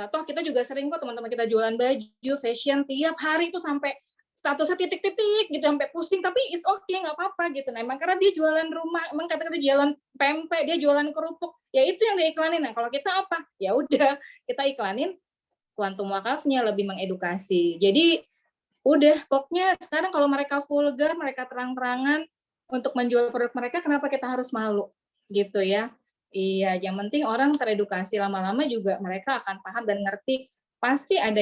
toh kita juga sering kok teman-teman kita jualan baju, fashion tiap hari itu sampai statusnya titik-titik gitu sampai pusing, tapi is okay nggak apa-apa gitu. Nah emang karena dia jualan rumah, emang kata-kata jualan pempek, dia jualan kerupuk, ya itu yang diiklanin. Nah kalau kita apa? Ya udah kita iklanin Quantum Wakafnya lebih mengedukasi. Jadi udah pokoknya sekarang kalau mereka vulgar, mereka terang-terangan untuk menjual produk mereka, kenapa kita harus malu gitu ya? Iya, yang penting orang teredukasi, lama-lama juga mereka akan paham dan ngerti. Pasti ada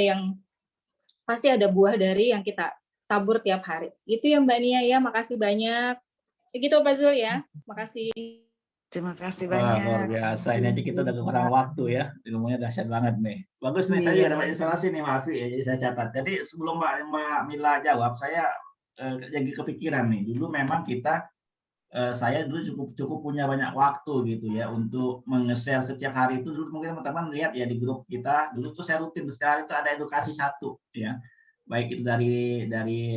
buah dari yang kita tabur tiap hari. Itu ya Mbak Nia ya, makasih banyak. Begitu Pak Zul ya, makasih. Terima kasih Wah, banyak. luar biasa. Ini aja kita udah kekurangan waktu ya. Ilmunya dahsyat banget nih. Bagus nih, saya juga dapat inspirasi nih Mbak Afi ya. Jadi saya catat. Jadi sebelum Mbak Mila jawab, saya jadi kepikiran nih. Dulu memang saya dulu cukup punya banyak waktu gitu ya untuk meng-share setiap hari itu. Dulu mungkin teman-teman lihat ya di grup kita. Dulu tuh saya rutin setiap hari itu ada edukasi satu ya. baik itu dari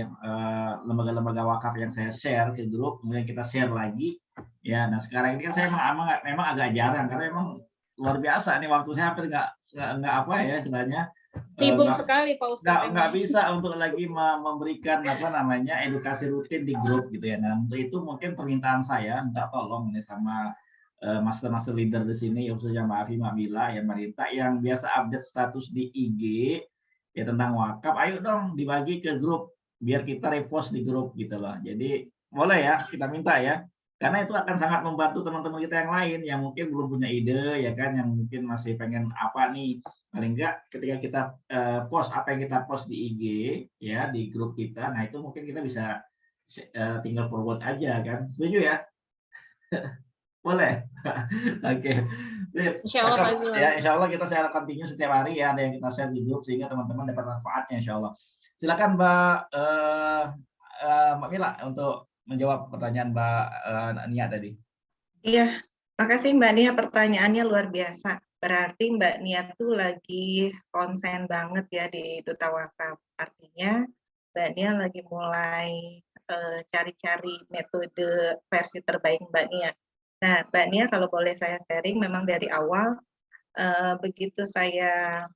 lembaga-lembaga wakaf yang saya share ke grup, kemudian kita share lagi. Ya, nah sekarang ini kan saya memang agak jarang karena memang luar biasa nih waktu saya hampir nggak apa ya istilahnya Sibuk nggak sekali Pak Ustadz nggak emang. bisa untuk lagi memberikan apa namanya edukasi rutin di grup gitu ya. Nah untuk itu mungkin permintaan saya minta tolong nih sama master leader di sini khususnya Mbak Afi, Mbak Mila, ya Mbak Rita yang biasa update status di IG ya tentang wakaf, ayo dong dibagi ke grup biar kita repost di grup gitu loh. Jadi boleh ya kita minta ya. Karena itu akan sangat membantu teman-teman kita yang lain yang mungkin belum punya ide ya kan, yang mungkin masih pengen apa nih. Paling enggak ketika kita post apa yang kita post di IG ya di grup kita, nah itu mungkin kita bisa tinggal forward aja kan. Setuju ya? Boleh. Oke. Insya Allah Pak Ya, Zul. insya Allah kita share continue setiap hari ya, ada yang kita share di grup sehingga teman-teman dapat manfaatnya insya Allah. Silakan Mbak Mila untuk menjawab pertanyaan Mbak Nia tadi. Iya, makasih Mbak Nia, pertanyaannya luar biasa. Berarti Mbak Nia tuh lagi konsen banget ya di Duta Wakaf. Artinya Mbak Nia lagi mulai cari-cari metode versi terbaik Mbak Nia. Nah, Mbak Nia kalau boleh saya sharing, memang dari awal begitu saya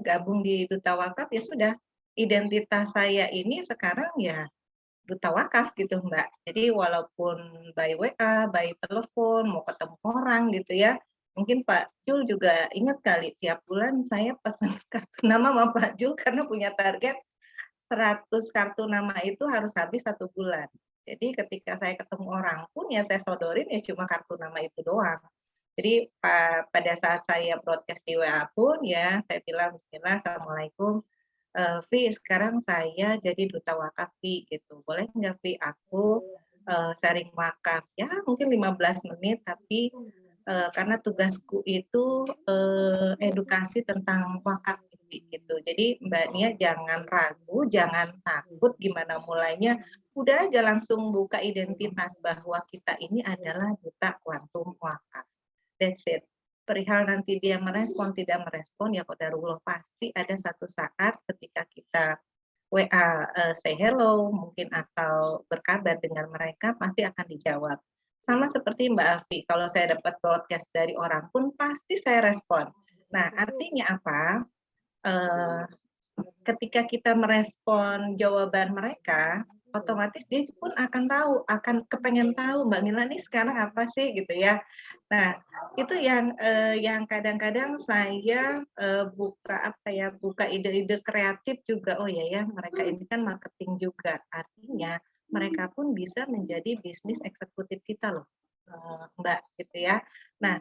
gabung di Duta Wakaf, ya sudah, identitas saya ini sekarang ya Duta Wakaf gitu Mbak. Jadi walaupun by WA, by telepon, mau ketemu orang gitu ya, mungkin Pak Jul juga ingat kali tiap bulan saya pesan kartu nama sama Pak Jul karena punya target 100 kartu nama itu harus habis 1 bulan. Jadi ketika saya ketemu orang pun ya saya sodorin ya cuma kartu nama itu doang. Jadi pada saat saya broadcast di WA pun ya saya bilang bismillah, assalamualaikum, Vi, sekarang saya jadi Duta Wakaf Vi gitu. Boleh nggak Vi aku sharing wakaf? Ya mungkin 15 menit tapi karena tugasku itu edukasi tentang wakaf gitu. Jadi Mbak Nia jangan ragu, jangan takut gimana mulainya. Udah aja langsung buka identitas bahwa kita ini adalah Duta Kuantum Wakaf. That's it. Perihal nanti dia merespon tidak merespon ya qadarullah, pasti ada satu saat ketika kita WA say hello mungkin atau berkabar dengan mereka pasti akan dijawab. Sama seperti Mbak Afi, kalau saya dapat broadcast dari orang pun pasti saya respon. Nah, artinya apa? Ketika kita merespon jawaban mereka, otomatis dia pun akan tahu, akan kepengen tahu Mbak Mila nih sekarang apa sih gitu ya. Nah, itu yang kadang-kadang saya buka ide-ide kreatif juga. Oh ya mereka ini kan marketing juga. Artinya mereka pun bisa menjadi bisnis eksekutif kita loh, Mbak gitu ya. Nah,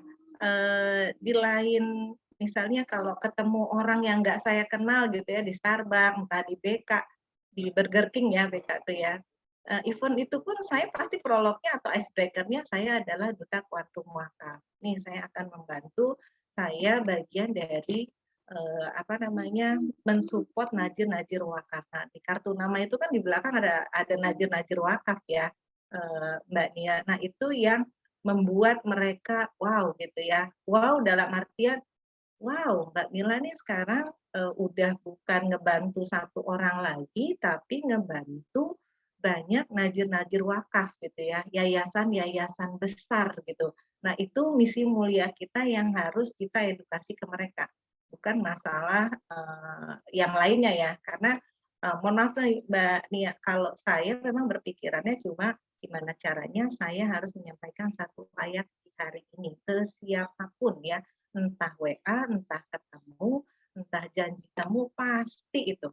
di lain misalnya kalau ketemu orang yang nggak saya kenal gitu ya di Starbucks, entah di BK, di Burger King ya BK tuh ya. Event itu pun saya pasti prolognya atau icebreaker-nya saya adalah Duta Kuantum Wakaf. Nih saya akan membantu, saya bagian dari mensupport najir-najir wakaf. Nah, di kartu nama itu kan di belakang ada najir-najir wakaf ya, Mbak Nia. Nah, itu yang membuat mereka wow gitu ya. Wow dalam artian wow, Mbak Mila nih sekarang udah bukan ngebantu satu orang lagi, tapi ngebantu banyak najir-najir wakaf gitu ya, yayasan-yayasan besar gitu. Nah itu misi mulia kita yang harus kita edukasi ke mereka, bukan masalah yang lainnya ya. Karena mohon maaf nih Mbak Nia, kalau saya memang berpikirannya cuma gimana caranya saya harus menyampaikan satu ayat di hari ini ke siapapun ya, entah WA, entah ketemu, entah janji temu, pasti itu.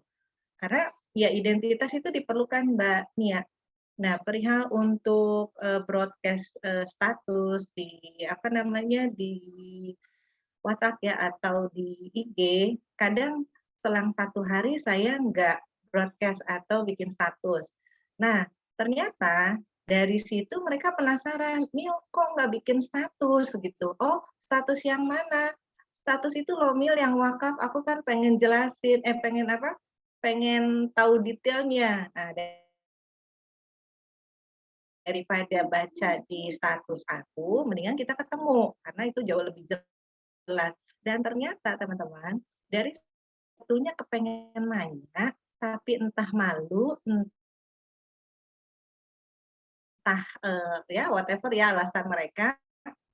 Karena ya identitas itu diperlukan Mbak Nia. Nah, perihal untuk broadcast status di di WhatsApp ya atau di IG, kadang selang 1 hari saya nggak broadcast atau bikin status. Nah, ternyata dari situ mereka penasaran, Mil kok nggak bikin status gitu? Oh, status yang mana? Status itu loh Mil yang wakaf, aku kan pengen jelasin, pengen tahu detailnya. Nah, daripada baca di status aku, mendingan kita ketemu, karena itu jauh lebih jelas. Dan ternyata teman-teman, dari satunya kepengen nanya, tapi entah malu, entah ya whatever ya alasan mereka.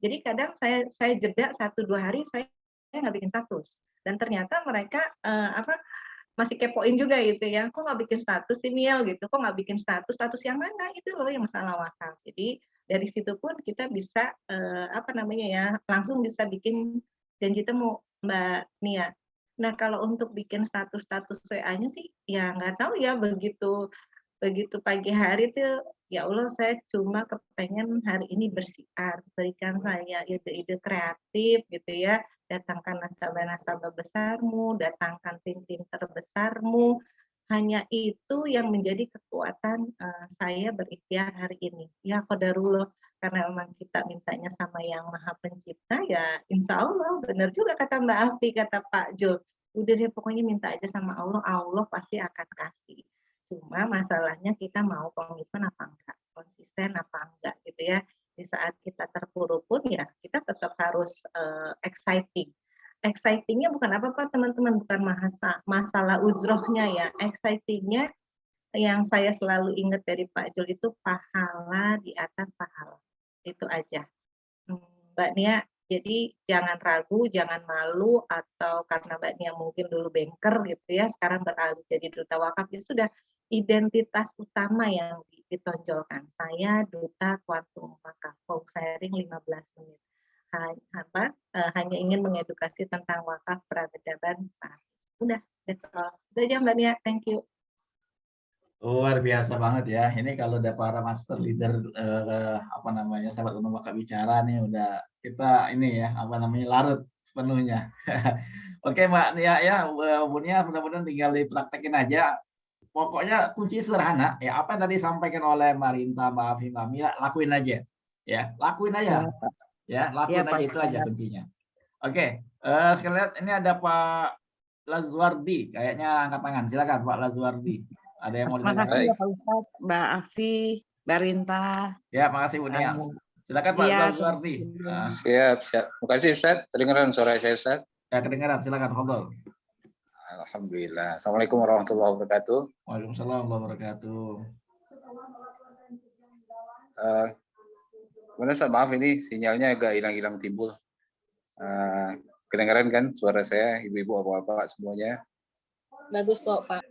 Jadi kadang saya jeda 1-2 hari saya nggak bikin status. Dan ternyata mereka masih kepoin juga gitu ya, kok nggak bikin status sih Miel gitu, kok nggak bikin status, status yang mana itu loh yang masalah wakaf. Jadi dari situ pun kita bisa langsung bisa bikin janji temu Mbak Nia. Nah kalau untuk bikin status-status WA-nya sih ya nggak tahu ya, begitu pagi hari tuh ya Allah saya cuma kepengen hari ini bersiar, berikan saya ide-ide kreatif gitu ya, datangkan nasabah-nasabah besarmu, datangkan tim-tim terbesarmu, hanya itu yang menjadi kekuatan saya berikhtiar hari ini. Ya qadarullah, karena memang kita mintanya sama yang Maha Pencipta ya insya Allah, benar juga kata Mbak Afi, kata Pak Jul, udah deh pokoknya minta aja sama Allah, Allah pasti akan kasih. Cuma masalahnya kita mau komitmen apa enggak, konsisten apa enggak gitu ya. Di saat kita terpuruk pun ya kita tetap harus exciting. Excitingnya bukan apa-apa teman-teman, bukan masalah uzrohnya ya. Excitingnya yang saya selalu ingat dari Pak Jul itu pahala di atas pahala. Itu aja. Mbak Nia, jadi jangan ragu, jangan malu, atau karena Mbak Nia mungkin dulu banker gitu ya, sekarang beralih jadi duta wakaf, ya sudah identitas utama yang ditonjolkan. Saya duta Quantum Wakaf, mau sharing 15 menit. Hanya ingin mengedukasi tentang wakaf peradaban saat. Udah, that's all. Itu aja Mbak Nia, thank you. Luar biasa banget ya. Ini kalau ada para master leader sahabat Gunung Wakaf bicara nih udah kita ini ya larut sepenuhnya. Oke Mbak Nia ya, Bu Nia mudah-mudahan tinggal dipraktekin aja. Pokoknya kunci sederhana ya, apa yang tadi disampaikan oleh Marinta, Mbak Afi, Mbak Mila, lakuin aja ya, lakuin aja ya, lakuin aja, itu aja kuncinya. Oke, sekali lihat ini ada Pak Lazuardi kayaknya angkat tangan, silakan Pak Lazuardi, ada yang mau ditanyakan? Makasih ya Pak Ustadz, Mbak Afi, Mbak Rinta. Ya, makasih Bu Nia. Silakan Pak Lazuardi. Siap. Terima kasih Ustadz. Kedengaran suara saya Ustadz? Ya kedengaran, silakan ngobrol. Alhamdulillah. Assalamualaikum warahmatullahi wabarakatuh. Waalaikumsalam warahmatullahi wabarakatuh. Maaf ini sinyalnya agak hilang-hilang timbul. Kedengaran kan suara saya, ibu-ibu, bapak-bapak semuanya? Bagus kok Pak.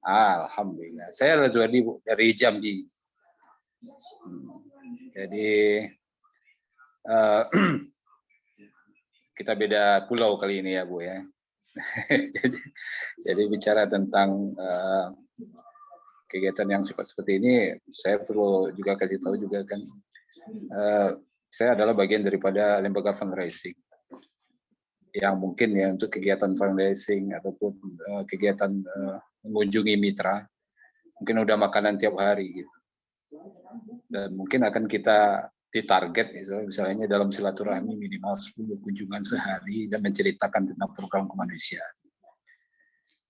Alhamdulillah. Saya Lazuardi dari Jambi. Jadi kita beda pulau kali ini ya Bu ya. jadi bicara tentang kegiatan yang seperti ini, saya perlu juga kasih tahu juga kan, saya adalah bagian daripada lembaga fundraising yang mungkin ya untuk kegiatan fundraising ataupun kegiatan mengunjungi mitra, mungkin udah makanan tiap hari gitu, dan mungkin akan kita ditarget misalnya dalam silaturahmi minimal 10 kunjungan sehari dan menceritakan tentang program kemanusiaan.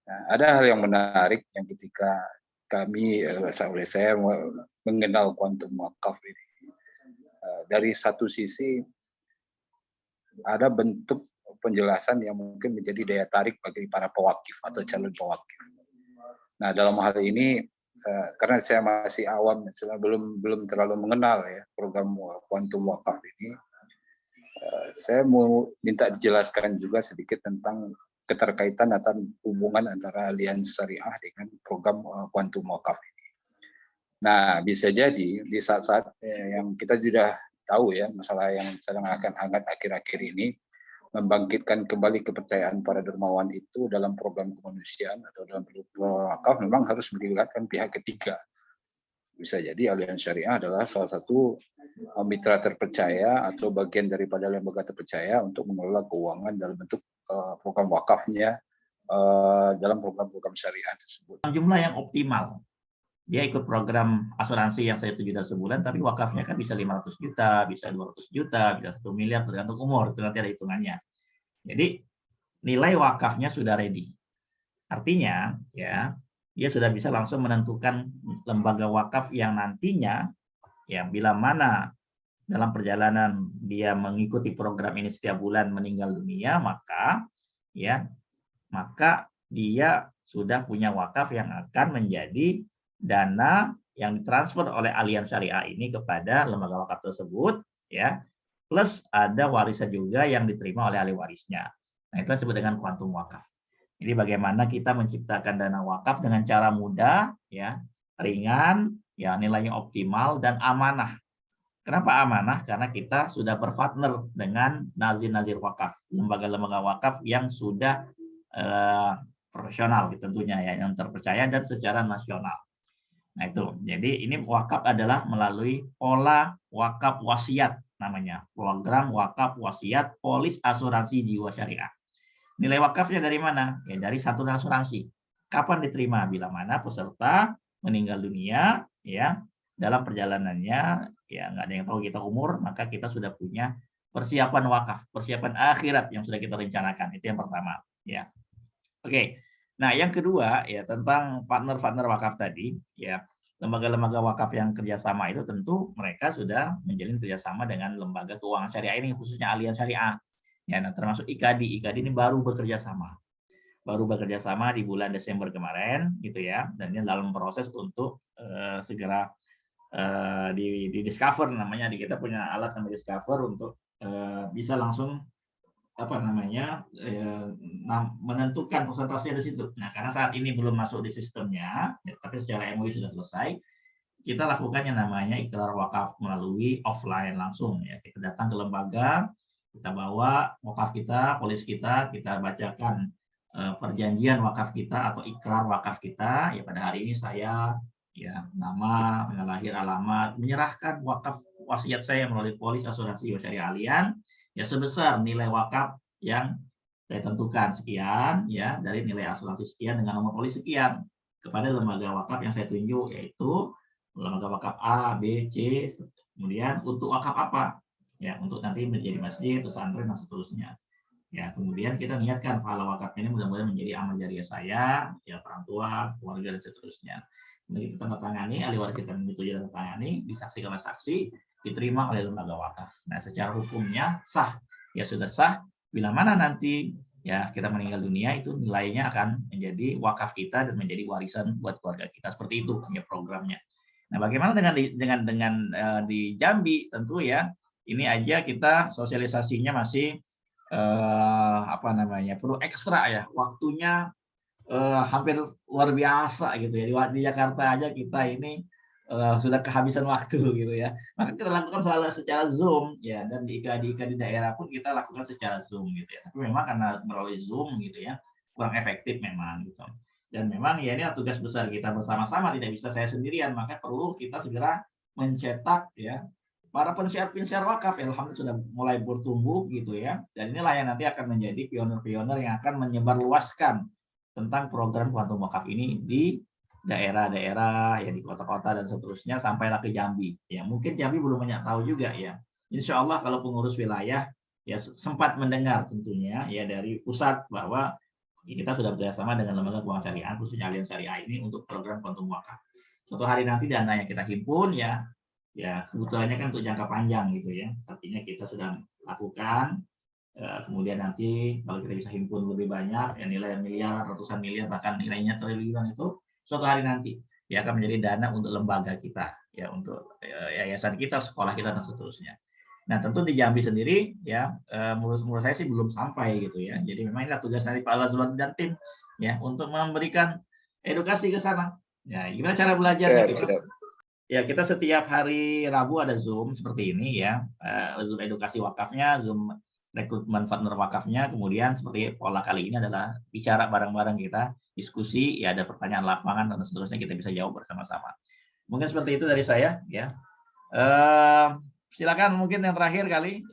Nah, ada hal yang menarik yang ketika saya mengenal Quantum Wakaf ini, dari satu sisi ada bentuk penjelasan yang mungkin menjadi daya tarik bagi para pewakif atau calon pewakif. Nah, dalam hal ini karena saya masih awam, belum terlalu mengenal ya program Quantum Wakaf ini, saya mau minta dijelaskan juga sedikit tentang keterkaitan atau hubungan antara Aliansi Syariah dengan program Quantum Wakaf ini. Nah, bisa jadi di saat-saat yang kita sudah tahu ya, masalah yang sedang akan hangat akhir-akhir ini, membangkitkan kembali kepercayaan para dermawan itu dalam program kemanusiaan atau dalam program wakaf memang harus melibatkan pihak ketiga. Bisa jadi Aliansi Syariah adalah salah satu mitra terpercaya atau bagian daripada lembaga terpercaya untuk mengelola keuangan dalam bentuk program wakafnya dalam program-program syariah tersebut. Jumlah yang optimal. Dia ikut program asuransi yang 1 juta sebulan, tapi wakafnya kan bisa 500 juta, bisa 200 juta, bisa 1 miliar, tergantung umur, itu nanti ada hitungannya. Jadi nilai wakafnya sudah ready. Artinya ya, dia sudah bisa langsung menentukan lembaga wakaf yang nantinya ya bila mana dalam perjalanan dia mengikuti program ini setiap bulan meninggal dunia, maka ya maka dia sudah punya wakaf yang akan menjadi dana yang ditransfer oleh aliansi syariah ini kepada lembaga wakaf tersebut, ya, plus ada warisan juga yang diterima oleh ahli warisnya. Nah, itu disebut dengan kuantum wakaf. Jadi bagaimana kita menciptakan dana wakaf dengan cara mudah, ya, ringan, ya, nilainya optimal dan amanah. Kenapa amanah? Karena kita sudah berpartner dengan nazir-nazir wakaf, lembaga-lembaga wakaf yang sudah profesional tentunya, ya, yang terpercaya dan secara nasional. Nah itu, jadi ini wakaf adalah melalui pola wakaf wasiat namanya, program wakaf wasiat polis asuransi jiwa syariah. Nilai wakafnya dari mana? Ya dari satuan asuransi. Kapan diterima? Bila mana peserta meninggal dunia, ya, dalam perjalanannya, ya nggak ada yang tahu kita umur, maka kita sudah punya persiapan wakaf, persiapan akhirat yang sudah kita rencanakan. Itu yang pertama, ya. Oke. Nah, yang kedua, ya, tentang partner-partner wakaf tadi, ya, lembaga-lembaga wakaf yang kerjasama itu tentu mereka sudah menjalin kerjasama dengan lembaga keuangan syariah ini, khususnya aliansi syariah. Ya, nah, termasuk IKADI. IKADI ini baru bekerja sama di bulan Desember kemarin, gitu ya, dan ini dalam proses untuk segera di discover namanya. Kita punya alat namanya discover untuk bisa langsung menentukan presentasi di situ. Nah, karena saat ini belum masuk di sistemnya, ya, tapi secara MOU sudah selesai, kita lakukan yang namanya ikrar wakaf melalui offline langsung, ya. Kita datang ke lembaga, kita bawa wakaf kita, polis kita bacakan perjanjian wakaf kita atau ikrar wakaf kita. Ya, pada hari ini saya, ya, nama, tanggal lahir, alamat, menyerahkan wakaf wasiat saya melalui polis asuransi jiwa syariah Alian, ya, sebesar nilai wakaf yang saya tentukan sekian, ya, dari nilai asuransi sekian dengan nomor polis sekian kepada lembaga wakaf yang saya tunjuk, yaitu lembaga wakaf A, B, C, kemudian untuk wakaf apa, ya, untuk nanti menjadi masjid, pesantren dan seterusnya. Ya, kemudian kita niatkan pahala wakaf ini mudah-mudahan menjadi amal jariah saya, ya, orang tua, keluarga dan seterusnya. Kemudian kita tanda tangani, ahli waris kita menyetujui dan tangani, disaksikan oleh saksi, diterima oleh lembaga wakaf. Nah, secara hukumnya sah, ya, sudah sah. Bila mana nanti, ya, kita meninggal dunia, itu nilainya akan menjadi wakaf kita dan menjadi warisan buat keluarga kita. Seperti itu, ya, programnya. Nah, bagaimana dengan di Jambi? Tentu, ya, ini aja kita sosialisasinya masih perlu ekstra, ya, waktunya hampir luar biasa gitu, ya. Di Jakarta aja kita ini sudah kehabisan waktu gitu, ya. Maka kita lakukan selalu secara Zoom, ya, dan di daerah pun kita lakukan secara Zoom gitu, ya. Tapi memang karena melalui Zoom gitu, ya, kurang efektif memang gitu. Dan memang, ya, ini tugas besar kita bersama-sama, tidak bisa saya sendirian, maka perlu kita segera mencetak, ya, para pensiar-pensiar wakaf. Alhamdulillah sudah mulai bertumbuh gitu, ya. Dan inilah yang nanti akan menjadi pionir-pionir yang akan menyebarluaskan tentang program kuantum wakaf ini di daerah-daerah, ya, di kota-kota dan seterusnya sampailah ke Jambi. Ya, mungkin Jambi belum banyak tahu juga, ya. Insya Allah kalau pengurus wilayah, ya, sempat mendengar tentunya, ya, dari pusat bahwa kita sudah bekerjasama dengan lembaga keuangan syariah, khususnya aliansi syariah ini untuk program kuantum wakaf. Suatu hari nanti dana yang kita himpun, ya, kebutuhannya kan untuk jangka panjang gitu, ya. Artinya kita sudah lakukan. Kemudian nanti kalau kita bisa himpun lebih banyak, ya, nilai miliar, ratusan miliar, bahkan nilainya triliunan, itu suatu hari nanti, ya, akan menjadi dana untuk lembaga kita, ya, untuk yayasan kita, sekolah kita dan seterusnya. Nah, tentu di Jambi sendiri, ya, menurut saya sih belum sampai gitu, ya. Jadi memang inilah tugas dari Pak Al-Azwar dan tim, ya, untuk memberikan edukasi ke sana. Ya, gimana cara belajarnya gitu? Ya, kita setiap hari Rabu ada Zoom seperti ini, ya, Zoom edukasi wakafnya, Zoom rekrutmen partner wakafnya, kemudian seperti pola kali ini adalah bicara bareng-bareng kita, diskusi, ya, ada pertanyaan lapangan dan seterusnya kita bisa jawab bersama-sama. Mungkin seperti itu dari saya, ya. Silakan mungkin yang terakhir kali.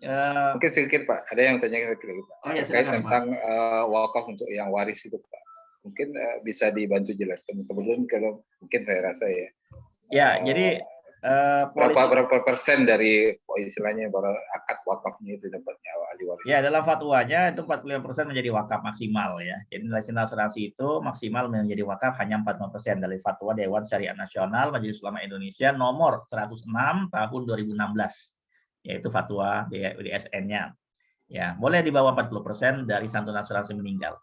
Mungkin sedikit, Pak. Ada yang tanya Pak. Oh, ya, terkait silakan, tentang wakaf untuk yang waris itu, Pak. Mungkin bisa dibantu jelaskan. Kemudian kalau mungkin saya rasa, ya. Ya, jadi berapa persen dari istilahnya akad wakafnya itu dapatnya ahli waris? Ya, dalam fatwanya itu 45% menjadi wakaf maksimal, ya. Jadi nilai asuransi itu maksimal menjadi wakaf hanya 45% dari fatwa Dewan Syariah Nasional Majelis Ulama Indonesia nomor 106 tahun 2016, yaitu fatwa DSN-nya. Ya, boleh di bawah 40% dari santunan asuransi meninggal.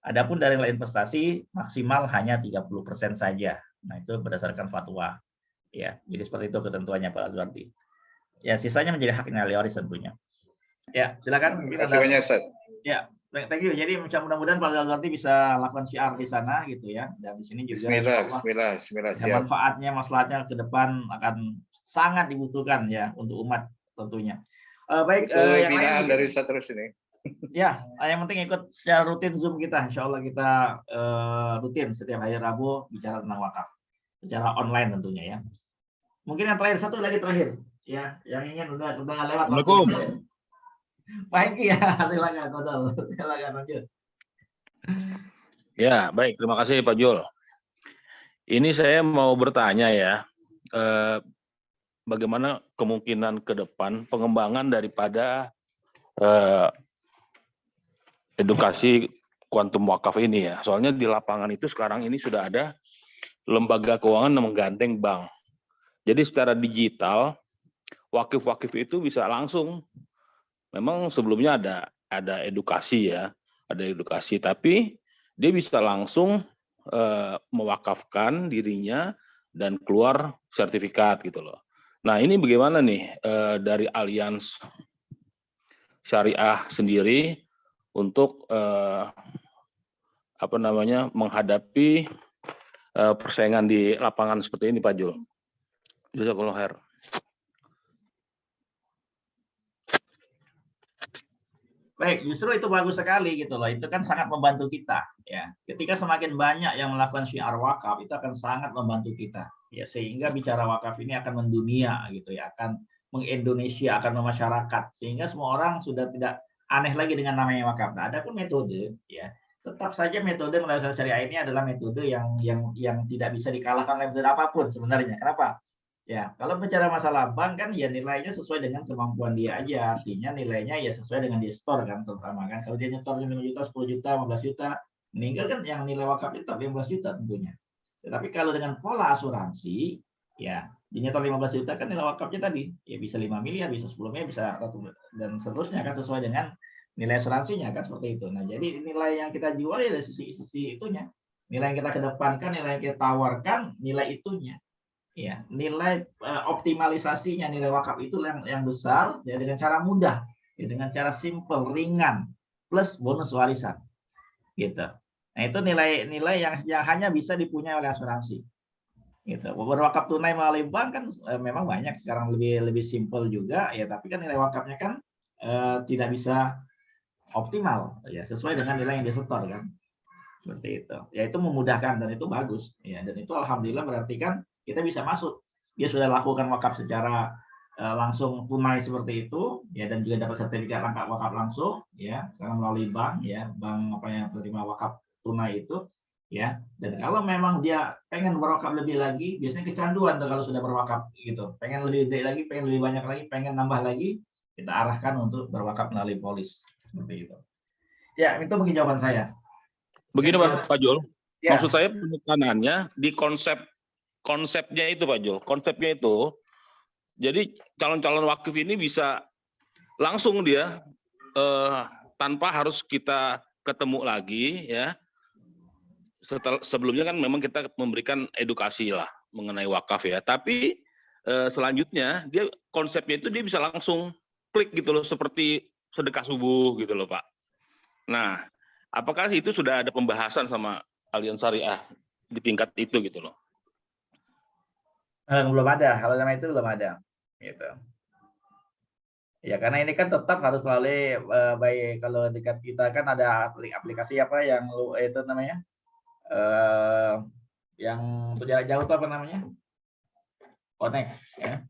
Adapun dari nilai investasi maksimal hanya 30% saja. Nah, itu berdasarkan fatwa. Ya, jadi seperti itu ketentuannya Pak Azwardi. Ya, sisanya menjadi haknya ahli waris tentunya. Ya, silakan. Terima kasih banyak, Ustaz. Ya, thank you. Jadi mudah-mudahan Pak Azwardi bisa lakukan syiar di sana gitu ya. Dan di sini juga Bismillah, siap. manfaatnya, maslahatnya ke depan akan sangat dibutuhkan ya untuk umat tentunya. Baik, yang binaan dari Ustaz terus ini. Ya, yang penting ikut secara rutin Zoom kita. Insya Allah kita rutin setiap hari Rabu bicara tentang wakaf secara online tentunya ya. Mungkin yang terakhir, satu lagi terakhir ya, yang ingin udah lewat. Assalamualaikum. Pak Hengki ya, silakan Kodol, silakan lanjut. Ya, baik, terima kasih Pak Jul. Ini saya mau bertanya ya, bagaimana kemungkinan ke depan pengembangan daripada edukasi kuantum wakaf ini ya. Soalnya di lapangan itu sekarang ini sudah ada lembaga keuangan yang menggandeng bank. Jadi secara digital wakif-wakif itu bisa langsung. Memang sebelumnya ada edukasi ya, ada edukasi, tapi dia bisa langsung mewakafkan dirinya dan keluar sertifikat gitu loh. Nah ini bagaimana nih dari Allianz Syariah sendiri untuk menghadapi persaingan di lapangan seperti ini, Pak Jul. Jazakallahu khair. Baik, justru itu bagus sekali gitu loh. Itu kan sangat membantu kita ya. Ketika semakin banyak yang melakukan syiar wakaf, itu akan sangat membantu kita ya, sehingga bicara wakaf ini akan mendunia gitu ya, akan mengindonesia, akan memasyarakat, sehingga semua orang sudah tidak aneh lagi dengan namanya wakaf. Nah, ada pun metode ya. Tetap saja metode melalui syariah ini adalah metode yang tidak bisa dikalahkan oleh metode apapun sebenarnya. Kenapa? Ya, kalau bicara masalah bank kan ya nilainya sesuai dengan kemampuan dia aja. Artinya nilainya ya sesuai dengan di store kan, terutama kan. Kalau dia nyetor 5 juta, 10 juta, 15 juta, meninggal kan yang nilai wakaf itu 15 juta tentunya. Tetapi kalau dengan pola asuransi, ya dinyetor 15 juta kan nilai wakafnya tadi ya bisa 5 miliar, bisa 10 miliar, bisa dan seterusnya kan sesuai dengan nilai asuransinya kan seperti itu. Nah, jadi nilai yang kita jual ya dari sisi itunya. Nilai yang kita kedepankan, nilai yang kita tawarkan, nilai itunya. Ya, nilai optimalisasinya nilai wakaf itu yang besar ya, dengan cara mudah, ya, dengan cara simple, ringan, plus bonus warisan, gitu. Nah itu nilai-nilai yang hanya bisa dipunyai oleh asuransi, gitu. Berwakaf tunai melalui bank kan memang banyak sekarang lebih simple juga, ya. Tapi kan nilai wakafnya kan tidak bisa optimal, ya sesuai dengan nilai yang disetor kan, seperti itu. Ya itu memudahkan dan itu bagus, ya. Dan itu alhamdulillah berarti kan kita bisa masuk. Dia sudah lakukan wakaf secara langsung tunai seperti itu, ya, dan juga dapat sertifikat lengkap wakaf langsung, ya, karena melalui bank, ya, bank apa yang terima wakaf tunai itu, ya. Dan kalau memang dia pengen berwakaf lebih lagi, biasanya kecanduan tuh kalau sudah berwakaf gitu, pengen lebih gede lagi, pengen lebih banyak lagi, pengen nambah lagi, kita arahkan untuk berwakaf melalui polis, seperti itu. Ya, itu mungkin jawaban saya. Begini Pak Jul, ya. Maksud saya penekanannya di konsepnya itu Pak Jul, konsepnya itu, jadi calon-calon wakif ini bisa langsung dia tanpa harus kita ketemu lagi ya. Sebelumnya kan memang kita memberikan edukasi lah mengenai wakaf ya, tapi selanjutnya dia konsepnya itu dia bisa langsung klik gitu loh, seperti sedekah subuh gitu loh Pak. Nah, apakah itu sudah ada pembahasan sama Allianz Syariah di tingkat itu gitu loh? Belum ada, kalau sama itu belum ada, gitu. Ya karena ini kan tetap harus melalui baik kalau dekat kita kan ada aplikasi apa yang itu namanya, yang jarak jauh itu apa namanya, Connect, ya.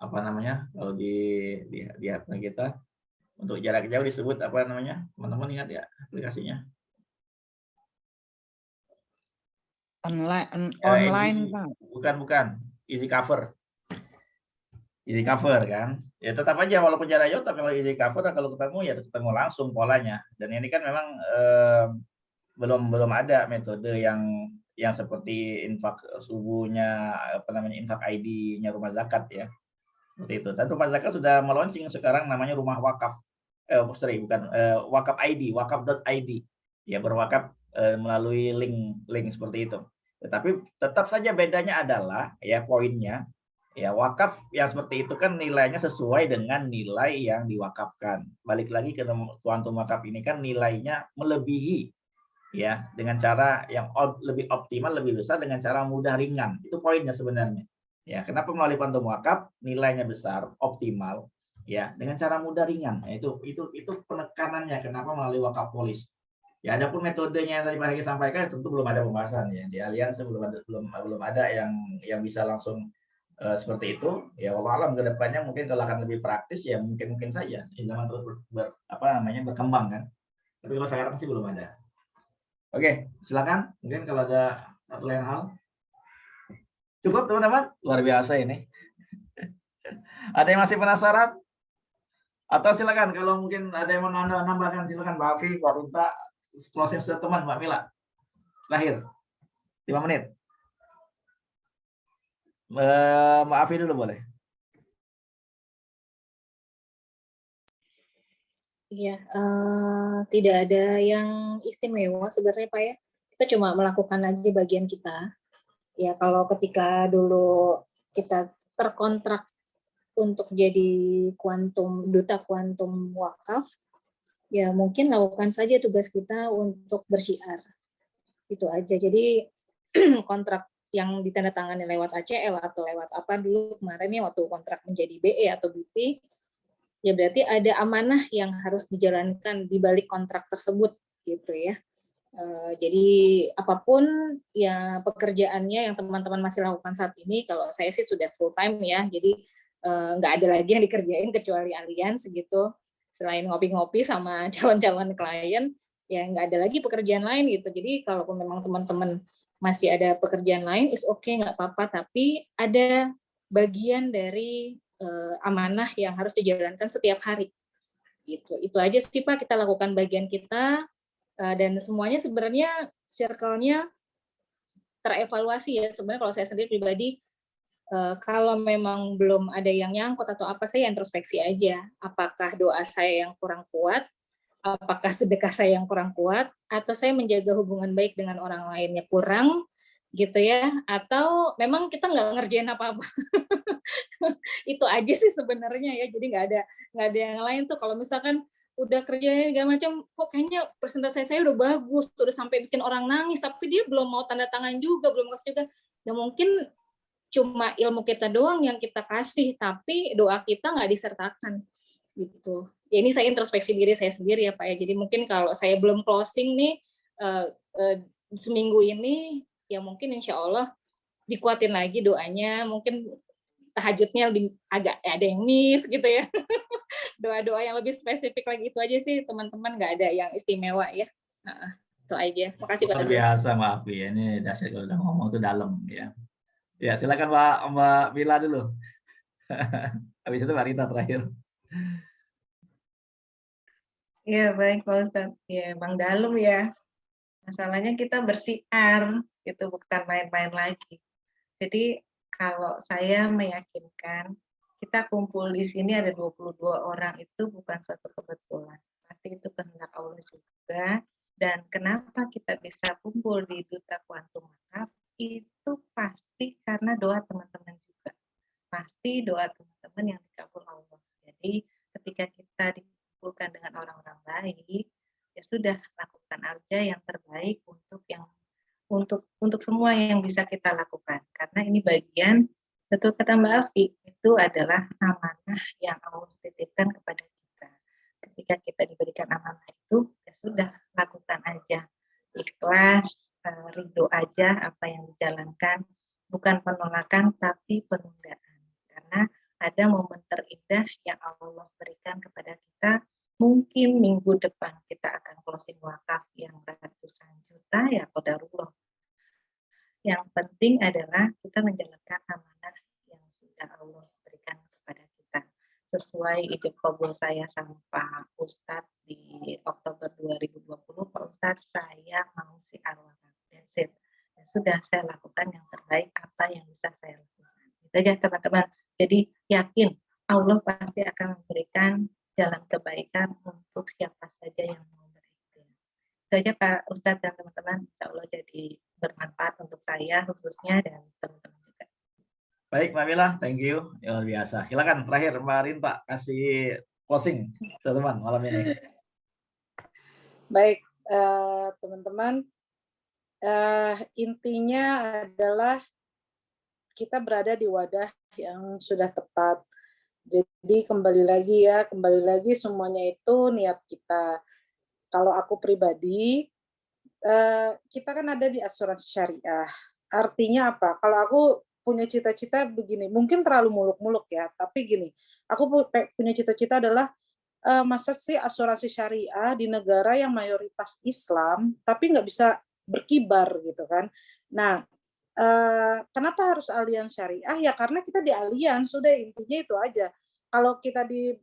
Apa namanya kalau di HP kita untuk jarak jauh disebut apa namanya, teman-teman ingat ya aplikasinya? Online Pak. Bukan Easy Cover kan ya, tetap aja walaupun jarak jauh, tapi kalau Easy Cover kalau ketemu ya ketemu langsung polanya. Dan ini kan memang belum ada metode yang seperti infak subuhnya, apa namanya, infak ID-nya rumah zakat ya, seperti itu. Dan rumah zakat sudah meluncing sekarang namanya rumah wakaf, wakaf ID, wakaf.id. ya berwakaf melalui link seperti itu. Tetapi tetap saja bedanya adalah ya poinnya ya wakaf yang seperti itu kan nilainya sesuai dengan nilai yang diwakafkan. Balik lagi ke kuantum wakaf ini kan nilainya melebihi ya dengan cara yang lebih optimal, lebih besar dengan cara mudah ringan. Itu poinnya sebenarnya. Ya, kenapa melalui kuantum wakaf nilainya besar, optimal ya dengan cara mudah ringan. Nah, itu penekanannya kenapa melalui wakaf polis. Ya, adapun metodenya yang tadi Pak Hegi sampaikan tentu belum ada pembahasan ya di Allianz belum ada yang bisa langsung seperti itu. Ya, walau alam ke depannya mungkin kalau akan lebih praktis ya mungkin saja. Zaman terus berkembang kan. Tapi kalau sekarang sih belum ada. Oke, silakan. Mungkin kalau ada satu lain hal. Cukup teman-teman? Luar biasa ini. Ada yang masih penasaran? Atau silakan kalau mungkin ada yang mau nambahkan silakan Mbak Afi, Pak Runta, closing statement Mbak Mila. Terakhir. 5 menit. Mbak Afi dulu boleh. Iya, tidak ada yang istimewa sebenarnya Pak ya. Kita cuma melakukan aja bagian kita. Ya kalau ketika dulu kita terkontrak untuk jadi duta kuantum wakaf, ya mungkin lakukan saja tugas kita untuk bersyiar. Itu aja. Jadi kontrak yang ditandatangani lewat ACL atau lewat apa dulu kemarin ya waktu kontrak menjadi BE atau BP, ya berarti ada amanah yang harus dijalankan di balik kontrak tersebut gitu ya. Jadi apapun ya pekerjaannya yang teman-teman masih lakukan saat ini, kalau saya sih sudah full time ya, jadi nggak ada lagi yang dikerjain kecuali Allianz gitu. Selain ngopi-ngopi sama calon-calon klien, ya nggak ada lagi pekerjaan lain gitu. Jadi kalaupun memang teman-teman masih ada pekerjaan lain, is okay, nggak apa-apa. Tapi ada bagian dari amanah yang harus dijalankan setiap hari. Gitu. Itu aja sih Pak, kita lakukan bagian kita. Dan semuanya sebenarnya circle-nya terevaluasi ya. Sebenarnya kalau saya sendiri pribadi, kalau memang belum ada yang nyangkut atau apa, saya introspeksi aja. Apakah doa saya yang kurang kuat, apakah sedekah saya yang kurang kuat, atau saya menjaga hubungan baik dengan orang lainnya kurang, gitu ya, atau memang kita nggak ngerjain apa-apa. Itu aja sih sebenarnya ya, jadi nggak ada yang lain tuh. Kalau misalkan udah kerjanya segala macam, kok kayaknya presentasi saya udah bagus, udah sampai bikin orang nangis, tapi dia belum mau tanda tangan juga, belum kasih juga. Ya mungkin cuma ilmu kita doang yang kita kasih, tapi doa kita nggak disertakan gitu. Ya ini saya introspeksi diri saya sendiri ya Pak ya. Jadi mungkin kalau saya belum closing nih seminggu ini, ya mungkin insya Allah dikuatin lagi doanya, mungkin tahajudnya agak ada yang miss gitu ya. Doa-doa yang lebih spesifik lagi, itu aja sih teman-teman, nggak ada yang istimewa ya. Itu aja. Makasih Pak. Luar biasa maaf ya, ini dahsyat kalau udah ngomong tuh dalam ya. Ya silakan Mbak Mila dulu. Habis itu Mbak Rita terakhir. Iya baik Pak Ustadz. Ya emang dalam ya. Masalahnya kita bersiar, itu bukan main-main lagi. Jadi kalau saya meyakinkan kita kumpul di sini ada 22 orang itu bukan suatu kebetulan. Pasti itu kehendak Allah juga. Dan kenapa kita bisa kumpul di Duta Kuantum Wakaf itu pasti karena doa teman-teman juga. Pasti doa teman-teman yang dikabul Allah. Jadi ketika kita dikumpulkan dengan orang-orang baik, ya sudah lakukan aja yang terbaik untuk semua yang bisa kita lakukan. Karena ini bagian, betul kata Mbak Afi, itu adalah amanah yang Allah titipkan kepada kita. Ketika kita diberikan amanah itu, ya sudah lakukan aja. Ikhlas, ridho aja apa yang dijalankan, bukan penolakan tapi penundaan. Karena ada momen terindah yang Allah berikan kepada kita. Mungkin minggu depan kita akan closing wakaf yang ratusan juta, ya qadarullah. Yang penting adalah kita menjalankan amanah yang sudah Allah berikan kepada kita. Sesuai ijab kabul saya sama Pak Ustadz di Oktober 2020, Pak Ustadz saya mau siar wakaf. That's it. Ya sudah, saya lakukan yang terbaik apa yang bisa saya lakukan. Itu aja teman-teman. Jadi yakin Allah pasti akan memberikan jalan kebaikan untuk siapa saja yang mau berikhtiar. Itu aja Pak Ustadz dan teman-teman, insya Allah jadi bermanfaat untuk saya khususnya dan teman-teman juga. Baik, Mbak Mila, thank you. Ya, luar biasa. Silakan terakhir Mbak Rinta kasih closing teman-teman malam ini. Baik, teman-teman, intinya adalah kita berada di wadah yang sudah tepat. Jadi kembali lagi semuanya itu niat kita. Kalau aku pribadi, kita kan ada di asuransi syariah. Artinya apa? Kalau aku punya cita-cita begini, mungkin terlalu muluk-muluk ya, tapi gini, aku punya cita-cita adalah masa sih asuransi syariah di negara yang mayoritas Islam, tapi nggak bisa berkibar gitu kan. Nah, kenapa harus Allianz Syariah? Ya karena kita di Allianz, sudah intinya itu aja. Kalau kita di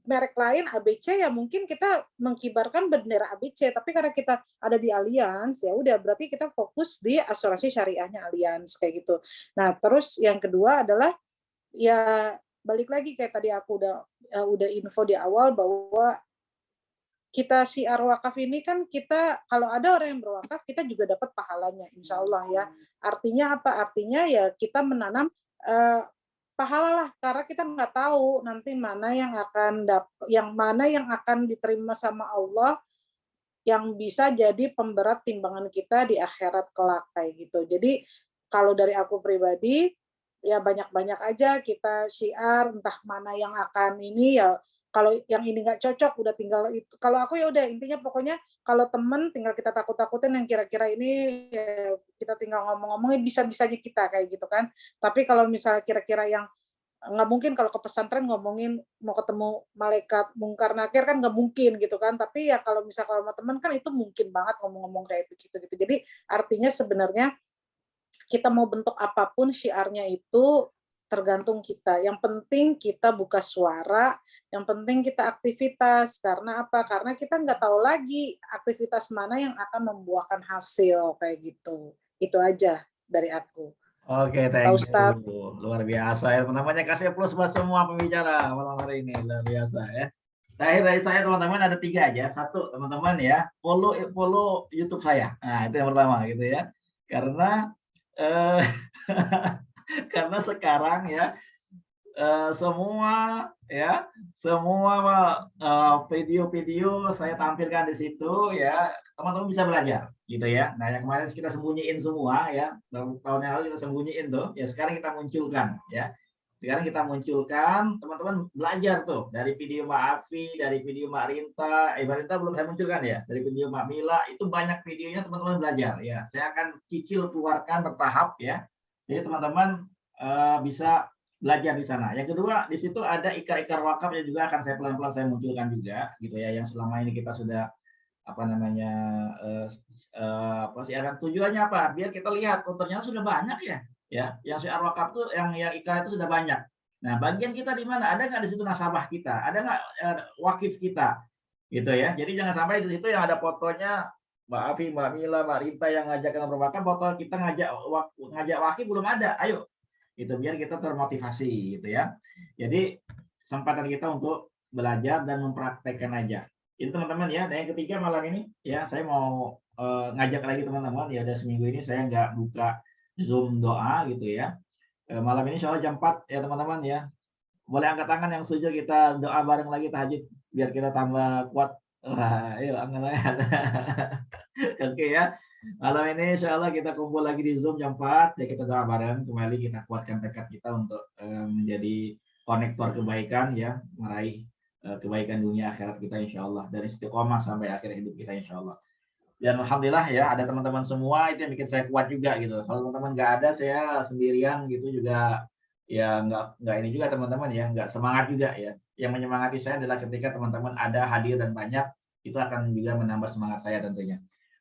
merek lain ABC ya mungkin kita mengkibarkan bendera ABC, tapi karena kita ada di Allianz ya udah berarti kita fokus di asuransi syariahnya Allianz kayak gitu. Nah, terus yang kedua adalah ya balik lagi kayak tadi aku udah info di awal bahwa kita syiar wakaf ini kan kita kalau ada orang yang berwakaf kita juga dapat pahalanya insya Allah ya. Artinya apa? Artinya ya kita menanam pahala lah karena kita nggak tahu nanti mana yang akan diterima sama Allah yang bisa jadi pemberat timbangan kita di akhirat kelak kayak gitu. Jadi kalau dari aku pribadi ya banyak-banyak aja kita syiar entah mana yang akan ini ya. Kalau yang ini nggak cocok udah tinggal itu. Kalau aku ya udah intinya pokoknya kalau temen tinggal kita takut-takutin yang kira-kira ini ya, kita tinggal ngomong-ngomongnya bisa-bisanya kita kayak gitu kan. Tapi kalau misalnya kira-kira yang nggak mungkin kalau ke pesantren ngomongin mau ketemu malaikat mungkar nakir kan nggak mungkin gitu kan. Tapi ya kalau misalnya kalau sama temen kan itu mungkin banget ngomong-ngomong kayak begitu gitu. Jadi artinya sebenarnya kita mau bentuk apapun syiarnya itu tergantung kita. Yang penting kita buka suara, yang penting kita aktivitas. Karena apa? Karena kita nggak tahu lagi aktivitas mana yang akan membuahkan hasil kayak gitu. Itu aja dari aku. Oke, thank you. Luar biasa ya teman-teman. Kasih plus buat semua pembicara malam hari ini. Luar biasa ya. Terakhir dari saya teman-teman ada 3 aja. 1 teman-teman ya, follow YouTube saya. Nah, itu yang pertama gitu ya. Karena karena sekarang ya semua video-video saya tampilkan di situ ya, teman-teman bisa belajar gitu ya. Nah, yang kemarin kita sembunyiin semua ya, tahun yang lalu kita sembunyiin tuh, ya sekarang kita munculkan ya. Sekarang kita munculkan, teman-teman belajar tuh dari video Mbak Afi, dari video Mbak Rinta, Mbak Rinta belum saya munculkan ya, dari video Mbak Mila, itu banyak videonya teman-teman belajar ya. Saya akan cicil keluarkan bertahap ya. Jadi teman-teman bisa belajar di sana. Yang kedua, di situ ada ikrar-ikrar wakaf yang juga akan saya pelan-pelan saya munculkan juga, gitu ya. Yang selama ini kita sudah siaran tujuannya apa? Biar kita lihat, ternyata sudah banyak ya. Yang syiar wakaf tuh, yang ikrar itu sudah banyak. Nah, bagian kita di mana? Ada nggak di situ nasabah kita? Ada nggak wakif kita? Gitu ya. Jadi jangan sampai di situ yang ada fotonya Mbak Afi, Mbak Mila, Mbak Rinta yang ngajak berwakaf, foto kita ngajak wakif belum ada. Ayo, itu biar kita termotivasi gitu ya. Jadi kesempatan kita untuk belajar dan mempraktekkan aja. Itu teman-teman ya. Dan yang ketiga malam ini ya saya mau ngajak lagi teman-teman ya, udah seminggu ini saya nggak buka Zoom doa gitu ya. Malam ini insya Allah jam 4 ya teman-teman ya. Boleh angkat tangan yang setuju kita doa bareng lagi tahajud biar kita tambah kuat. Ayo angkat tangan. Oke ya. Malam ini insya Allah kita kumpul lagi di Zoom jam 4 ya, kita doa bareng kembali, kita kuatkan tekad kita untuk menjadi konektor kebaikan ya, meraih kebaikan dunia akhirat kita insya Allah, dan istiqomah sampai akhir hidup kita insya Allah. Dan alhamdulillah ya ada teman-teman semua, itu yang bikin saya kuat juga gitu. Kalau teman-teman nggak ada, saya sendirian gitu juga ya nggak ini juga teman-teman ya, nggak semangat juga ya. Yang menyemangati saya adalah ketika teman-teman ada, hadir dan banyak, itu akan juga menambah semangat saya tentunya.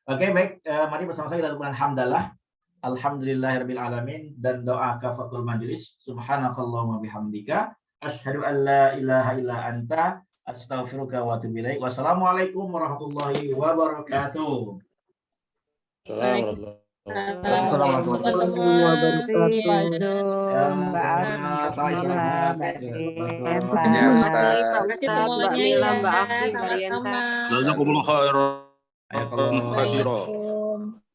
Oke, baik, mari bersama saya kita lakukan hamdalah, alhamdulillahirabbil alamin, dan doa kafatul majelis, subhanakallahumma bihamdika, asyhadu an la ilaha illa anta, astaghfiruka wa atubu ilaik. Wassalamualaikum warahmatullahi wabarakatuh. Pak Ustadz, Mbak Mila, Mbak Afi, Mbak Rinta. Ayakallah. Khairan. Waalaikumsalam.